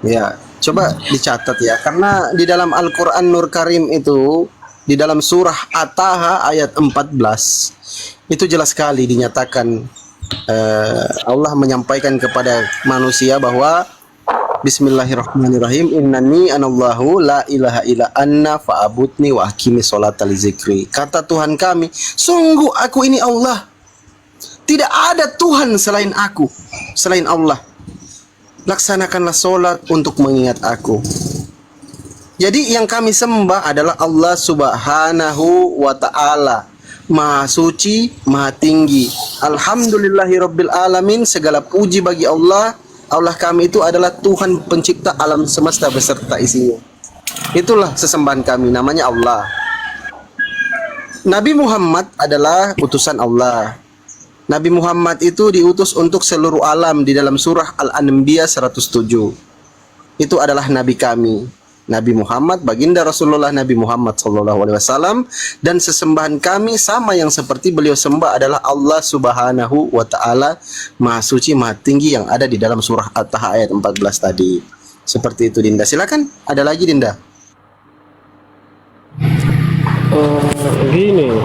Ya, coba dicatat ya, karena di dalam Al-Quran Nur Karim itu, di dalam surah At-Taha ayat 14, itu jelas sekali dinyatakan Allah menyampaikan kepada manusia bahwa Bismillahirrahmanirrahim, innani anallahu la ilaha illa anna fa'abudni wa aqimi sholata li zikri. Kata Tuhan kami, sungguh aku ini Allah, tidak ada Tuhan selain aku, selain Allah. Laksanakanlah sholat untuk mengingat aku. Jadi yang kami sembah adalah Allah Subhanahu wa ta'ala. Maha suci, maha tinggi. Alhamdulillahirabbil alamin, segala puji bagi Allah. Allah kami itu adalah Tuhan pencipta alam semesta beserta isinya. Itulah sesembahan kami, namanya Allah. Nabi Muhammad adalah utusan Allah. Nabi Muhammad itu diutus untuk seluruh alam di dalam surah Al-Anbiya 107. Itu adalah nabi kami. Nabi Muhammad, baginda Rasulullah Nabi Muhammad SAW, dan sesembahan kami sama yang seperti beliau sembah adalah Allah Subhanahu wa Ta'ala, Maha Suci, Maha Tinggi, yang ada di dalam surah At-Taha ayat 14 tadi. Seperti itu, Dinda. Silakan, ada lagi, Dinda. Gini,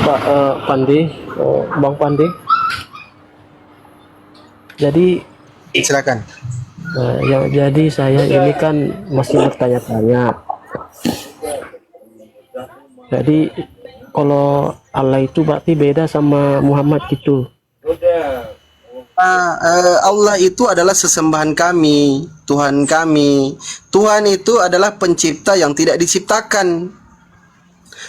Pak Pandi, Bang Pandi. Jadi Silakan. jadi saya ini kan masih bertanya-tanya. Jadi kalau Allah itu berarti beda sama Muhammad gitu. Allah itu adalah sesembahan kami, Tuhan kami. Tuhan itu adalah pencipta yang tidak diciptakan.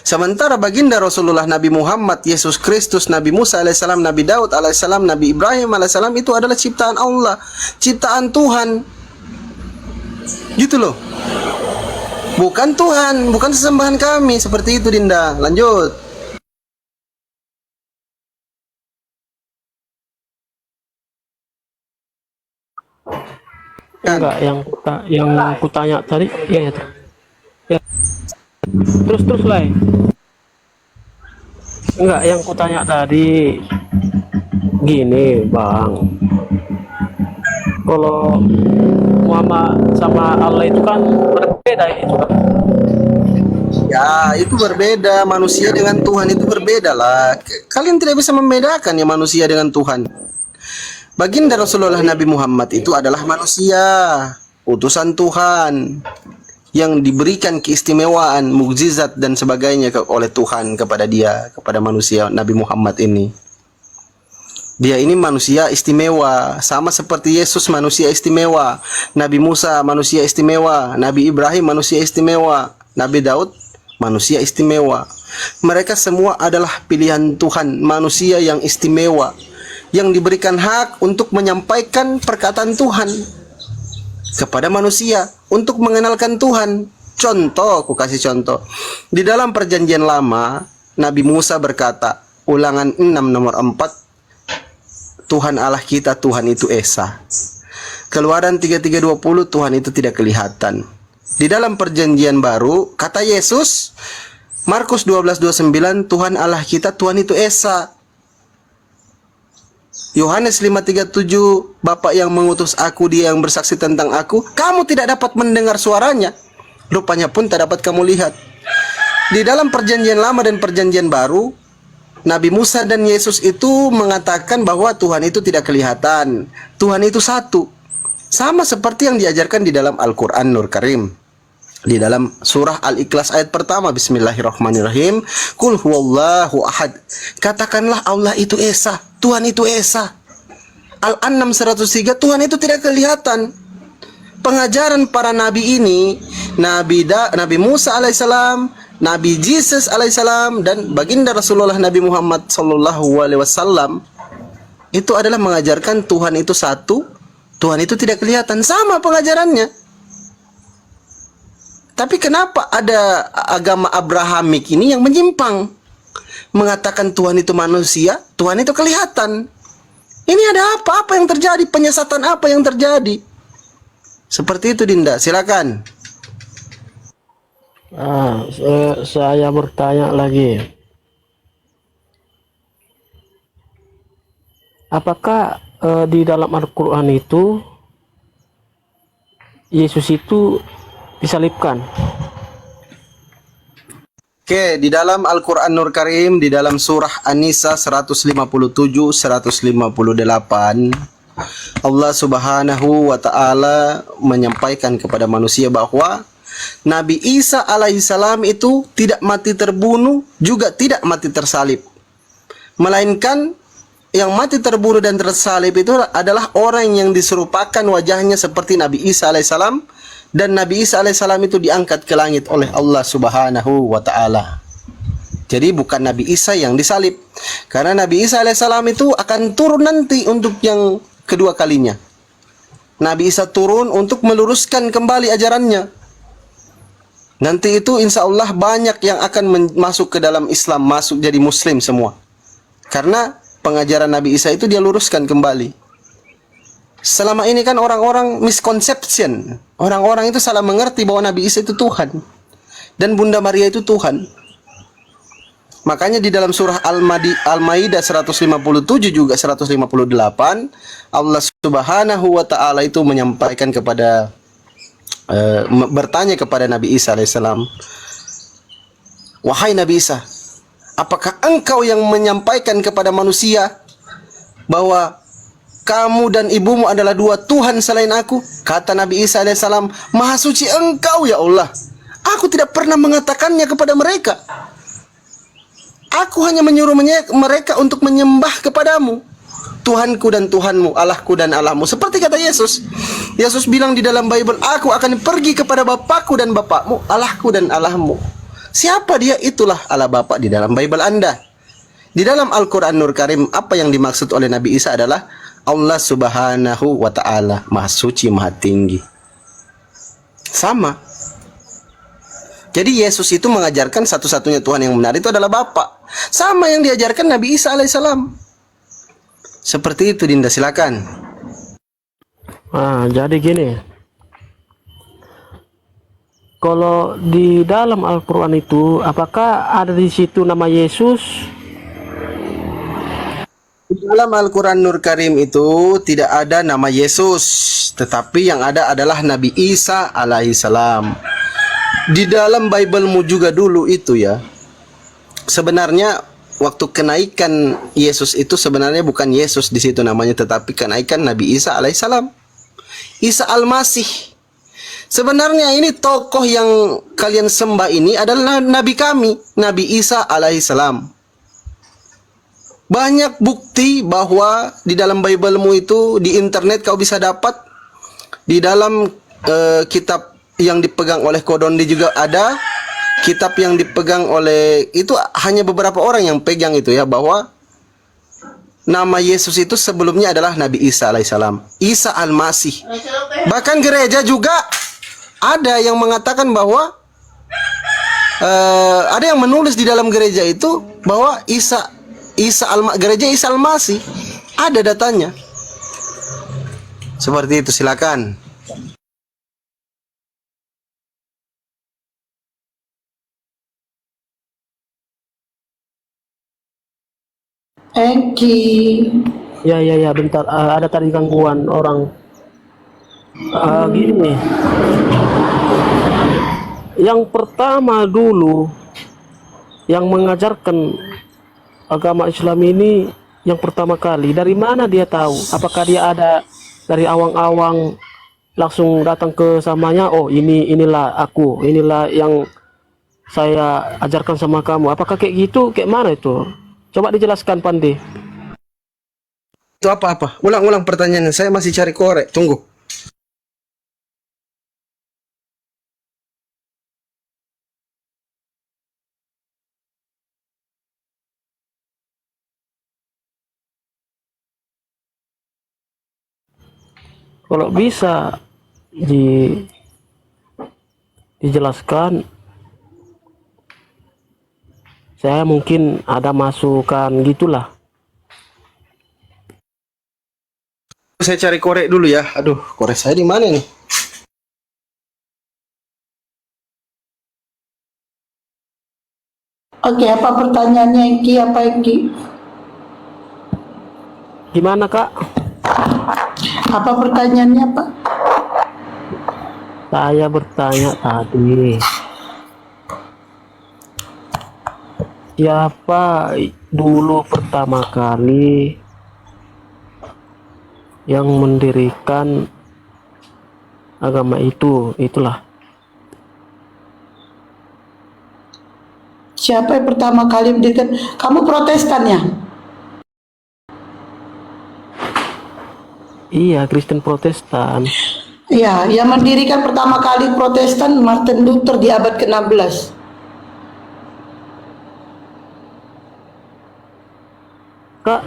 Sementara baginda Rasulullah Nabi Muhammad, Yesus Kristus, Nabi Musa alaihissalam, Nabi Daud alaihissalam, Nabi Ibrahim alaihissalam itu adalah ciptaan Allah, ciptaan Tuhan. Gitu loh. Bukan Tuhan, bukan sesembahan kami. Seperti itu, Dinda. Lanjut. Enggak, yang kutanya tadi, ya. Terus lah. Enggak, yang kutanya tadi gini, Bang. Kalau Muhammad sama Allah itu kan berbeda itu kan. Ya, itu berbeda. Manusia dengan Tuhan itu berbeda lah. Kalian tidak bisa membedakan ya manusia dengan Tuhan. Baginda Rasulullah Nabi Muhammad itu adalah manusia, utusan Tuhan, yang diberikan keistimewaan, mukjizat dan sebagainya oleh Tuhan kepada dia, kepada manusia Nabi Muhammad ini. Dia ini manusia istimewa, sama seperti Yesus manusia istimewa, Nabi Musa manusia istimewa, Nabi Ibrahim manusia istimewa, Nabi Daud manusia istimewa. Mereka semua adalah pilihan Tuhan, manusia yang istimewa, yang diberikan hak untuk menyampaikan perkataan Tuhan kepada manusia, untuk mengenalkan Tuhan. Contoh, aku kasih contoh. Di dalam perjanjian lama, Nabi Musa berkata, Ulangan 6 nomor 4, Tuhan Allah kita, Tuhan itu Esa. Keluaran 33:20, Tuhan itu tidak kelihatan. Di dalam perjanjian baru, kata Yesus, Markus 12:29, Tuhan Allah kita, Tuhan itu Esa. Yohanes 5:37, Bapa yang mengutus aku, dia yang bersaksi tentang aku. Kamu tidak dapat mendengar suaranya, rupanya pun tak dapat kamu lihat. Di dalam perjanjian lama dan perjanjian baru, Nabi Musa dan Yesus itu mengatakan bahwa Tuhan itu tidak kelihatan, Tuhan itu satu. Sama seperti yang diajarkan di dalam Al-Quran Nur Karim. Di dalam surah Al-Ikhlas ayat pertama, Bismillahirrahmanirrahim, Qul huwallahu ahad. Katakanlah Allah itu Esa, Tuhan itu Esa. Al-An'am 103, Tuhan itu tidak kelihatan. Pengajaran para nabi ini, Nabi Musa alaihissalam, Nabi Jesus alaihissalam, dan baginda Rasulullah Nabi Muhammad sallallahu alaihi wasallam, itu adalah mengajarkan Tuhan itu satu, Tuhan itu tidak kelihatan. Sama pengajarannya. Tapi kenapa ada agama Abrahamik ini yang menyimpang, mengatakan Tuhan itu manusia, Tuhan itu kelihatan? Ini ada apa? Apa yang terjadi? Penyesatan apa yang terjadi? Seperti itu, Dinda. Silakan. Saya bertanya lagi. Apakah di dalam Al-Quran itu Yesus itu disalibkan? Oke, di dalam Al-Quran Nur Karim, di dalam surah An-Nisa 157-158, Allah Subhanahu wa Ta'ala menyampaikan kepada manusia bahwa Nabi Isa alaihissalam itu tidak mati terbunuh, juga tidak mati tersalib. Melainkan yang mati terbunuh dan tersalib itu adalah orang yang diserupakan wajahnya seperti Nabi Isa alaihissalam. Dan Nabi Isa alaihissalam itu diangkat ke langit oleh Allah Subhanahu wa Ta'ala. Jadi bukan Nabi Isa yang disalib. Karena Nabi Isa alaihissalam itu akan turun nanti untuk yang kedua kalinya. Nabi Isa turun untuk meluruskan kembali ajarannya. Nanti itu insya Allah banyak yang akan masuk ke dalam Islam, masuk jadi Muslim semua. Karena pengajaran Nabi Isa itu dia luruskan kembali. Selama ini kan orang-orang misconception. Orang-orang itu salah mengerti bahwa Nabi Isa itu Tuhan. Dan Bunda Maria itu Tuhan. Makanya di dalam surah Al-Maidah 157 juga 158 Allah Subhanahu wa taala itu menyampaikan kepada bertanya kepada Nabi Isa alaihissalam, "Wahai Nabi Isa, apakah engkau yang menyampaikan kepada manusia bahwa kamu dan ibumu adalah dua Tuhan selain aku?" Kata Nabi Isa alaihissalam, "Maha suci engkau ya Allah. Aku tidak pernah mengatakannya kepada mereka. Aku hanya menyuruh mereka untuk menyembah kepadamu, Tuhanku dan Tuhanmu, Allahku dan Allahmu." Seperti kata Yesus. Yesus bilang di dalam Bible, "Aku akan pergi kepada Bapakku dan Bapakmu, Allahku dan Allahmu." Siapa dia? Itulah Allah Bapa di dalam Bible Anda. Di dalam Al-Quran Nur Karim, apa yang dimaksud oleh Nabi Isa adalah Allah Subhanahu wa ta'ala, Maha Suci, Maha Tinggi. Sama. Jadi Yesus itu mengajarkan satu-satunya Tuhan yang benar itu adalah Bapa. Sama yang diajarkan Nabi Isa alaihissalam. Seperti itu, Dinda, silakan. Nah, jadi gini. Kalau di dalam Al-Quran itu, apakah ada di situ nama Yesus? Di dalam Al-Quran Nur Karim itu tidak ada nama Yesus, tetapi yang ada adalah Nabi Isa alaihissalam. Di dalam Bible-mu juga dulu itu ya, sebenarnya waktu kenaikan Yesus itu sebenarnya bukan Yesus di situ namanya, tetapi kenaikan Nabi Isa alaihissalam. Isa Al-Masih. Sebenarnya ini tokoh yang kalian sembah ini adalah Nabi kami, Nabi Isa alaihissalam. Banyak bukti bahwa di dalam Bible-mu itu, di internet kau bisa dapat, di dalam kitab yang dipegang oleh Kodondi juga ada, kitab yang dipegang oleh, itu hanya beberapa orang yang pegang itu ya, bahwa nama Yesus itu sebelumnya adalah Nabi Isa alaihissalam, Isa Al-Masih. Bahkan gereja juga ada yang mengatakan bahwa ada yang menulis di dalam gereja itu bahwa gereja Isa Al-Masih, ada datanya. Seperti itu, silakan. Eki. Ya, bentar. Ada tadi gangguan orang. Gini. Yang pertama dulu, yang mengajarkan agama Islam ini, yang pertama kali, dari mana dia tahu? Apakah dia ada dari awang-awang langsung datang ke samanya? Oh, inilah aku, inilah yang saya ajarkan sama kamu. Apakah kayak gitu? Kayak mana itu? Coba dijelaskan, Pandi. Itu apa-apa? Ulang-ulang pertanyaannya. Saya masih cari korek. Tunggu. Kalau bisa dijelaskan, saya mungkin ada masukan gitulah. Saya cari korek dulu ya. Aduh, korek saya di mana nih? Oke, apa pertanyaannya Eki? Apa Eki? Gimana, Kak? Apa pertanyaannya, Pak? Saya bertanya tadi, siapa dulu pertama kali yang mendirikan agama itu? Itulah. Siapa yang pertama kali mendirikan? Kamu Protestan ya? Iya, Kristen Protestan. Ya, yang mendirikan pertama kali Protestan Martin Luther di abad ke-16. Kak,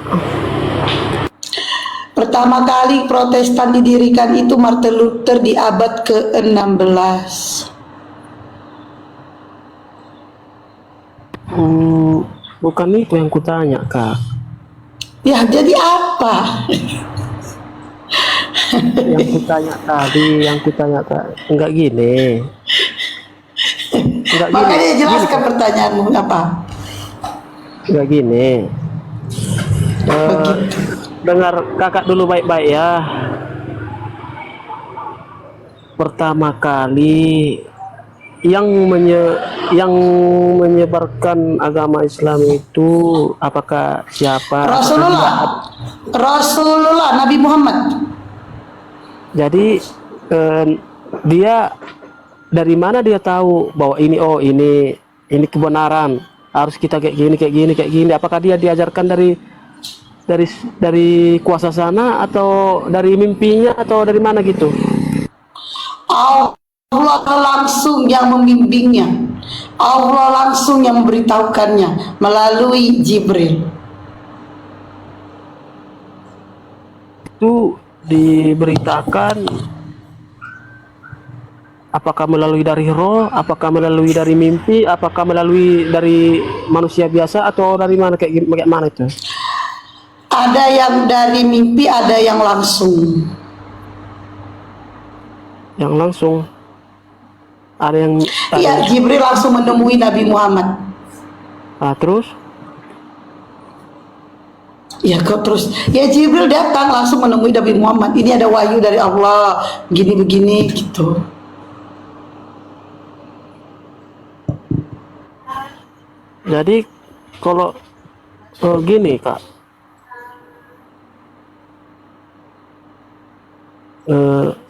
Pertama kali Protestan didirikan itu Martin Luther di abad ke-16. bukan itu yang kutanya, Kak. Ya, jadi apa? Yang kutanya tadi, enggak gini. Enggak gini. Makanya jelaskan pertanyaanmu apa? Enggak gini. Dengar kakak dulu baik-baik ya. Pertama kali yang menyebarkan agama Islam itu apakah siapa? Rasulullah Nabi Muhammad. Jadi dia dari mana dia tahu bahwa ini kebenaran, harus kita kayak gini? Apakah dia diajarkan dari kuasa sana atau dari mimpinya atau dari mana gitu? Allah langsung yang membimbingnya. Allah langsung yang memberitahukannya melalui Jibril. Itu diberitakan apakah melalui dari roh, apakah melalui dari mimpi, apakah melalui dari manusia biasa atau dari mana kayak mana itu? Ada yang dari mimpi, ada yang langsung. Yang langsung. Ada yang Iya, Jibril langsung menemui Nabi Muhammad. Terus? Ya, terus ya Jibril datang langsung menemui Nabi Muhammad. Ini ada wahyu dari Allah, gini begini gitu. Jadi kalau gini Kak,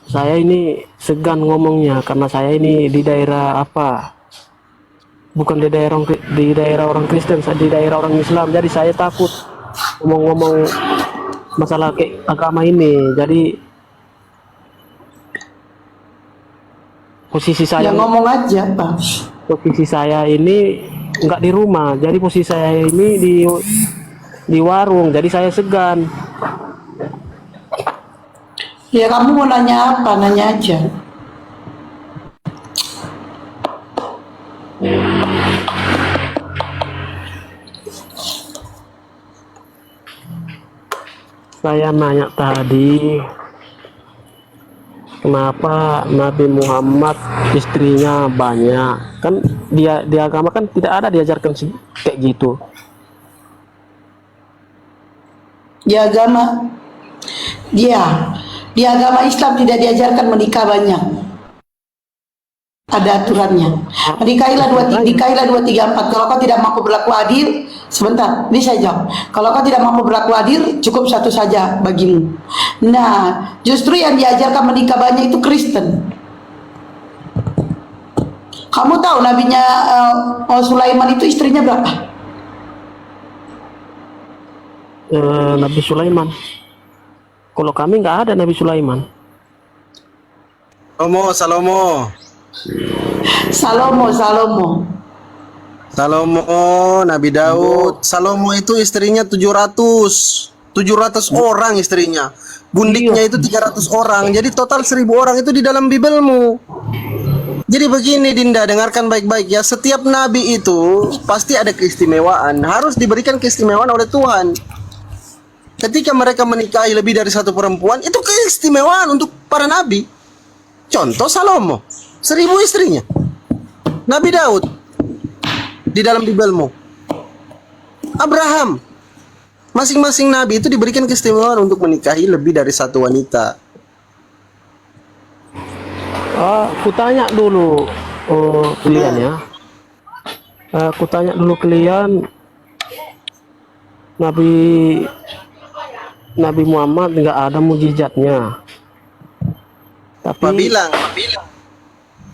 saya ini segan ngomongnya karena saya ini di daerah apa? Bukan di daerah orang Kristen, di daerah orang Islam. Jadi saya takut ngomong-ngomong masalah kayak agama ini. Jadi posisi saya ngomong aja, Pak. Posisi saya ini nggak di rumah. Jadi posisi saya ini di warung. Jadi saya segan. Ya kamu mau nanya apa? Nanya aja. Saya nanya tadi, kenapa Nabi Muhammad istrinya banyak? Kan dia di agama kan tidak ada diajarkan kayak gitu. Di agama Islam tidak diajarkan menikah banyak. Ada aturannya. Nikahilah 2, 3, 4. Kalau kau tidak mampu berlaku adil, sebentar, ini saya jawab. Kalau kau tidak mampu berlaku adil, cukup satu saja bagimu. Nah, justru yang diajarkan menikah banyak itu Kristen. Kamu tahu nabinya Sulaiman itu istrinya berapa? Nabi Sulaiman. Kalau kami nggak ada Nabi Sulaiman. Salomo, Nabi Daud. Salomo itu istrinya 700 orang istrinya. Bundiknya itu 300 orang. Jadi total 1000 orang itu di dalam Bibelmu. Jadi begini Dinda, dengarkan baik-baik ya. Setiap nabi itu pasti ada keistimewaan. Harus diberikan keistimewaan oleh Tuhan. Ketika mereka menikahi lebih dari satu perempuan, itu keistimewaan untuk para nabi. Contoh Salomo, 1000 istrinya. Nabi Daud di dalam Bibelmu. Abraham. Masing-masing nabi itu diberikan keistimewaan untuk menikahi lebih dari satu wanita. Kutanya dulu kalian ya. Kutanya dulu kalian, Nabi Muhammad nggak ada mujizatnya. Tapi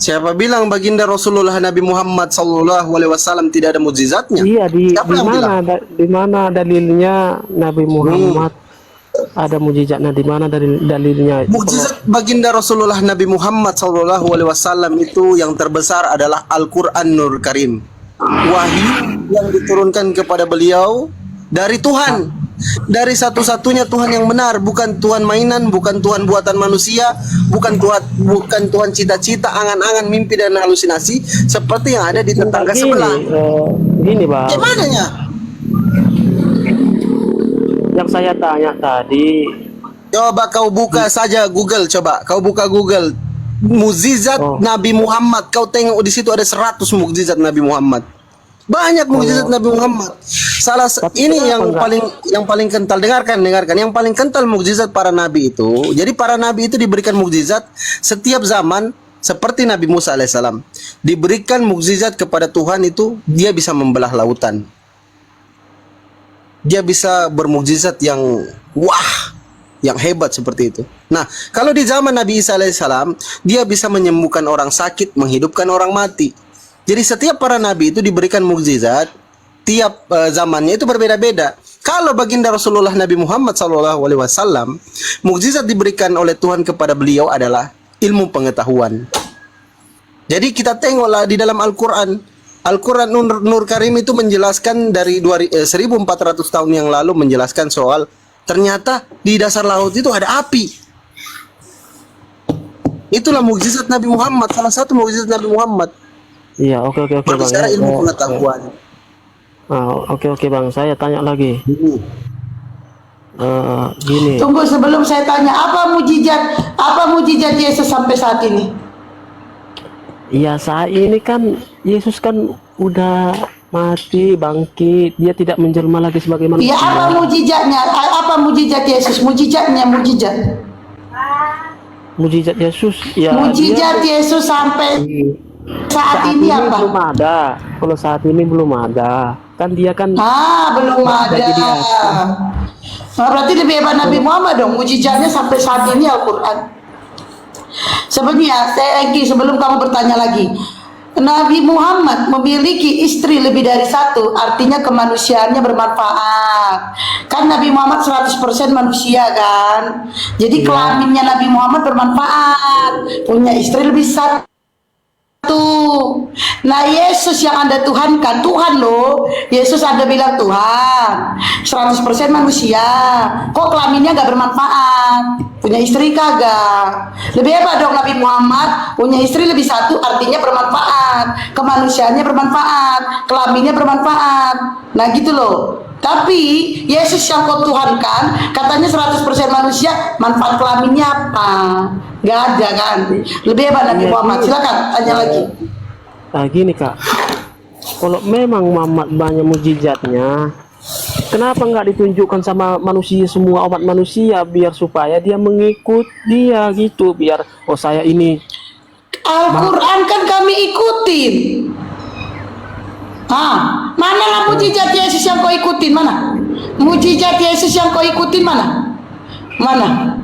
Siapa bilang baginda Rasulullah Nabi Muhammad SAW tidak ada mukjizatnya? Iya, di mana dalilnya Nabi Muhammad ada mujizatnya? Di mana dalilnya? Mukjizat baginda Rasulullah Nabi Muhammad SAW itu yang terbesar adalah Al-Qur'anul Karim. Wahyu yang diturunkan kepada beliau dari Tuhan. dari satu-satunya Tuhan yang benar, bukan Tuhan mainan, bukan Tuhan buatan manusia, bukan Tuhan cita-cita, angan-angan, mimpi dan halusinasi seperti yang ada di tetangga sebelah. Gini bang, Gimana ya? yang saya tanya tadi, Coba kau buka saja Google, coba kau buka Google mukjizat Nabi Muhammad, kau tengok di situ ada 100 mukjizat Nabi Muhammad. Banyak mukjizat Nabi Muhammad. Ini yang paling kental, dengarkan. Yang paling kental mukjizat para nabi itu. Jadi para nabi itu diberikan mukjizat setiap zaman, seperti Nabi Musa alaihissalam. Diberikan mukjizat kepada Tuhan itu, dia bisa membelah lautan. Dia bisa bermukjizat yang wah, yang hebat seperti itu. Nah, kalau di zaman Nabi Isa alaihissalam, dia bisa menyembuhkan orang sakit, menghidupkan orang mati. Jadi setiap para nabi itu diberikan mukjizat, tiap zamannya itu berbeda-beda. Kalau baginda Rasulullah Nabi Muhammad SAW, mukjizat diberikan oleh Tuhan kepada beliau adalah ilmu pengetahuan. Jadi kita tengoklah di dalam Al-Quran. Al-Quran Nur Karim itu menjelaskan dari 1400 tahun yang lalu, menjelaskan soal ternyata di dasar laut itu ada api. Itulah mukjizat Nabi Muhammad, salah satu mukjizat Nabi Muhammad. iya oke bang. Berbicara ilmu pengetahuan. Oke bang, saya tanya lagi. Gini. Tunggu, sebelum saya tanya, apa mujizat Yesus sampai saat ini? Iya, saat ini kan Yesus kan udah mati, bangkit, dia tidak menjelma lagi sebagai manusia. Ya, apa mujizatnya? Apa mujizat Yesus? Mujizat Yesus, ya. Mujizat Yesus sampai saat ini apa? Belum ada. Kalau saat ini belum ada. Kan dia kan belum ada. Nah, berarti lebih hebat Nabi Muhammad dong. Mujizatnya sampai saat ini Al-Quran. Sebenarnya sebelum kamu bertanya lagi, Nabi Muhammad memiliki istri lebih dari satu, artinya kemanusiaannya bermanfaat. Kan Nabi Muhammad 100% manusia kan. Jadi kelaminnya Nabi Muhammad bermanfaat. Punya istri lebih satu. Nah, Yesus yang Anda tuhankan, Tuhan loh. Yesus Anda bilang Tuhan, 100% manusia. Kok kelaminnya gak bermanfaat? Punya istri kagak? Lebih hebat dong Nabi Muhammad, punya istri lebih satu, artinya bermanfaat. Kemanusiaannya bermanfaat, kelaminnya bermanfaat. Nah gitu loh. Tapi Yesus yang kau tuhankan, katanya 100% manusia, manfaat kelaminnya apa? Gak ada kan? Lebih hebat Nabi Muhammad. Silakan tanya lagi. Nah gini kak, kalau memang Muhammad banyak mujizatnya, kenapa nggak ditunjukkan sama manusia, semua umat manusia, biar supaya dia mengikut dia gitu, biar saya ini. Al-Quran kan kami ikutin. Manalah mujizat Yesus yang kau ikutin, mana? Mujizat Yesus yang kau ikutin mana? Mana?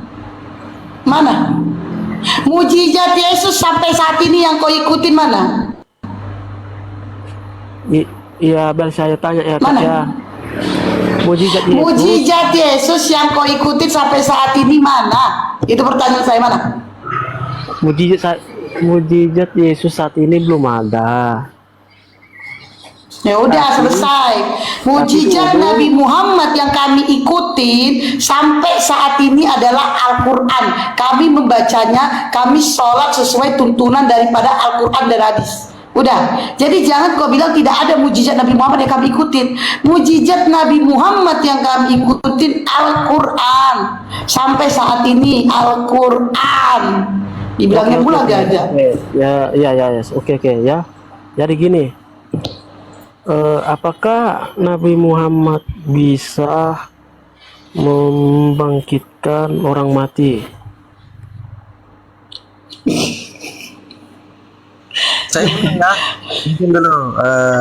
Mujizat Yesus sampai saat ini yang kau ikutin mana? Iya, biar saya tanya ya kak Mana? ya. Mujizat Yesus yang kau ikutin sampai saat ini mana? Itu pertanyaan saya, mana? Mujizat Yesus saat ini belum ada. Ya udah, selesai. Mujizat Nabi Muhammad yang kami ikutin sampai saat ini adalah Al-Quran. Kami membacanya, kami sholat sesuai tuntunan daripada Al-Quran dan hadis. Udah, jadi jangan kau bilang tidak ada mujizat Nabi Muhammad yang kami ikutin. Mujizat Nabi Muhammad yang kami ikutin Al-Quran. Sampai saat ini Al-Quran. Dibilangnya pula gak ada. Ya. Oke ya. Jadi gini. Apakah Nabi Muhammad bisa membangkitkan orang mati? Saya ulang ya, mungkin dulu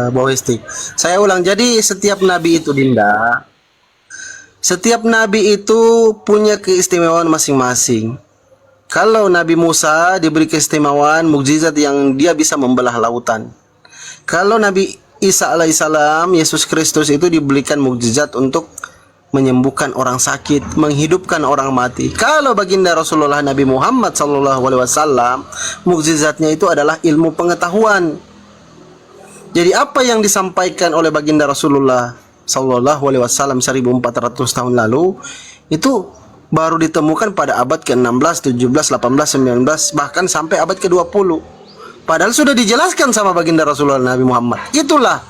Bowistik. Saya ulang. Jadi setiap nabi itu, Dinda, setiap nabi itu punya keistimewaan masing-masing. Kalau Nabi Musa diberi keistimewaan mukjizat yang dia bisa membelah lautan. Kalau Nabi Isa alaihissalam, Yesus Kristus itu diberikan mukjizat untuk menyembuhkan orang sakit, menghidupkan orang mati. Kalau baginda Rasulullah Nabi Muhammad SAW, mukjizatnya itu adalah ilmu pengetahuan. Jadi apa yang disampaikan oleh baginda Rasulullah Sallallahu Alaihi Wasallam 1400 tahun lalu itu baru ditemukan pada abad ke-16, 17, 18, 19, bahkan sampai abad ke-20. Padahal sudah dijelaskan sama baginda Rasulullah Nabi Muhammad. Itulah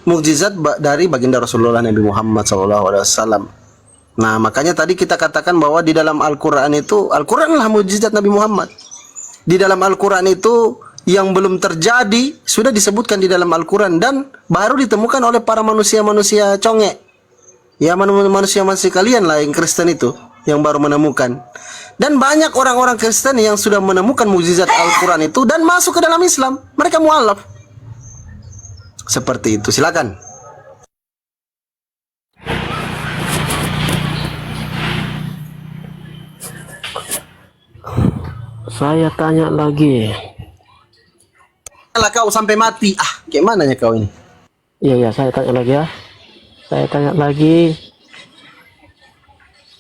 mukjizat dari baginda Rasulullah Nabi Muhammad SAW. Nah, makanya tadi kita katakan bahwa di dalam Al-Quran itu, Al-Quran lah mukjizat Nabi Muhammad. Di dalam Al-Quran itu yang belum terjadi sudah disebutkan di dalam Al-Quran dan baru ditemukan oleh para manusia-manusia conge. Ya, manusia-manusia kalian lah yang Kristen itu yang baru menemukan. Dan banyak orang-orang Kristen yang sudah menemukan mukjizat Al-Quran itu dan masuk ke dalam Islam. Mereka mualaf. Seperti itu. Silakan. Saya tanya lagi. Kalau kau sampai mati, gimana ya kau ini? Iya, saya tanya lagi ya. Saya tanya lagi.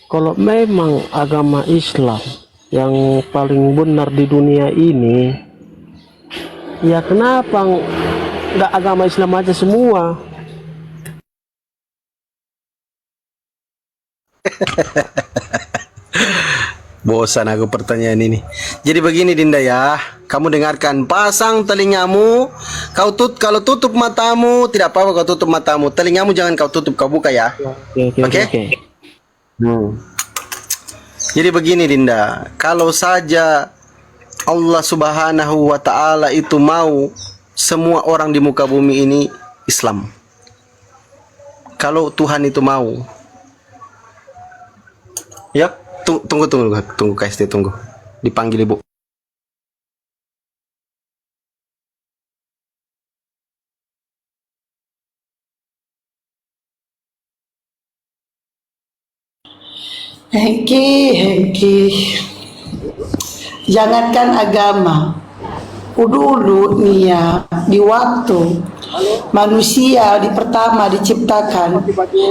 Kalau memang agama Islam yang paling benar di dunia ini, ya kenapa nggak agama Islam aja semua? Bosan aku pertanyaan ini. Jadi begini Dinda ya, kamu dengarkan, pasang telingamu, kalau tutup matamu, tidak apa-apa kau tutup matamu, telingamu jangan kau tutup, kau buka ya. Oke? Jadi begini Dinda, kalau saja Allah Subhanahu wa Ta'ala itu mau semua orang di muka bumi ini Islam, kalau Tuhan itu mau, ya tunggu KST, tunggu, dipanggil ibu. Hengki, jangankan agama, dulu nih ya, di waktu manusia di pertama diciptakan,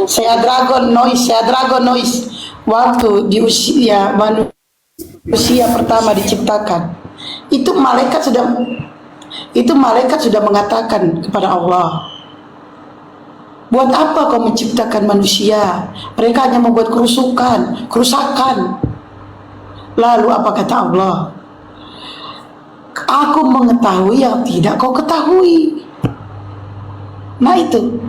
saya dragon noise, waktu di usia manusia pertama diciptakan, itu malaikat sudah mengatakan kepada Allah, buat apa kau menciptakan manusia? Mereka hanya membuat kerusakan. Lalu apa kata Allah? Aku mengetahui yang tidak kau ketahui. Nah itu.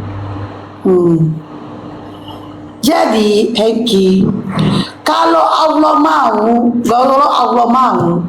Jadi Hengki, kalau Allah mau,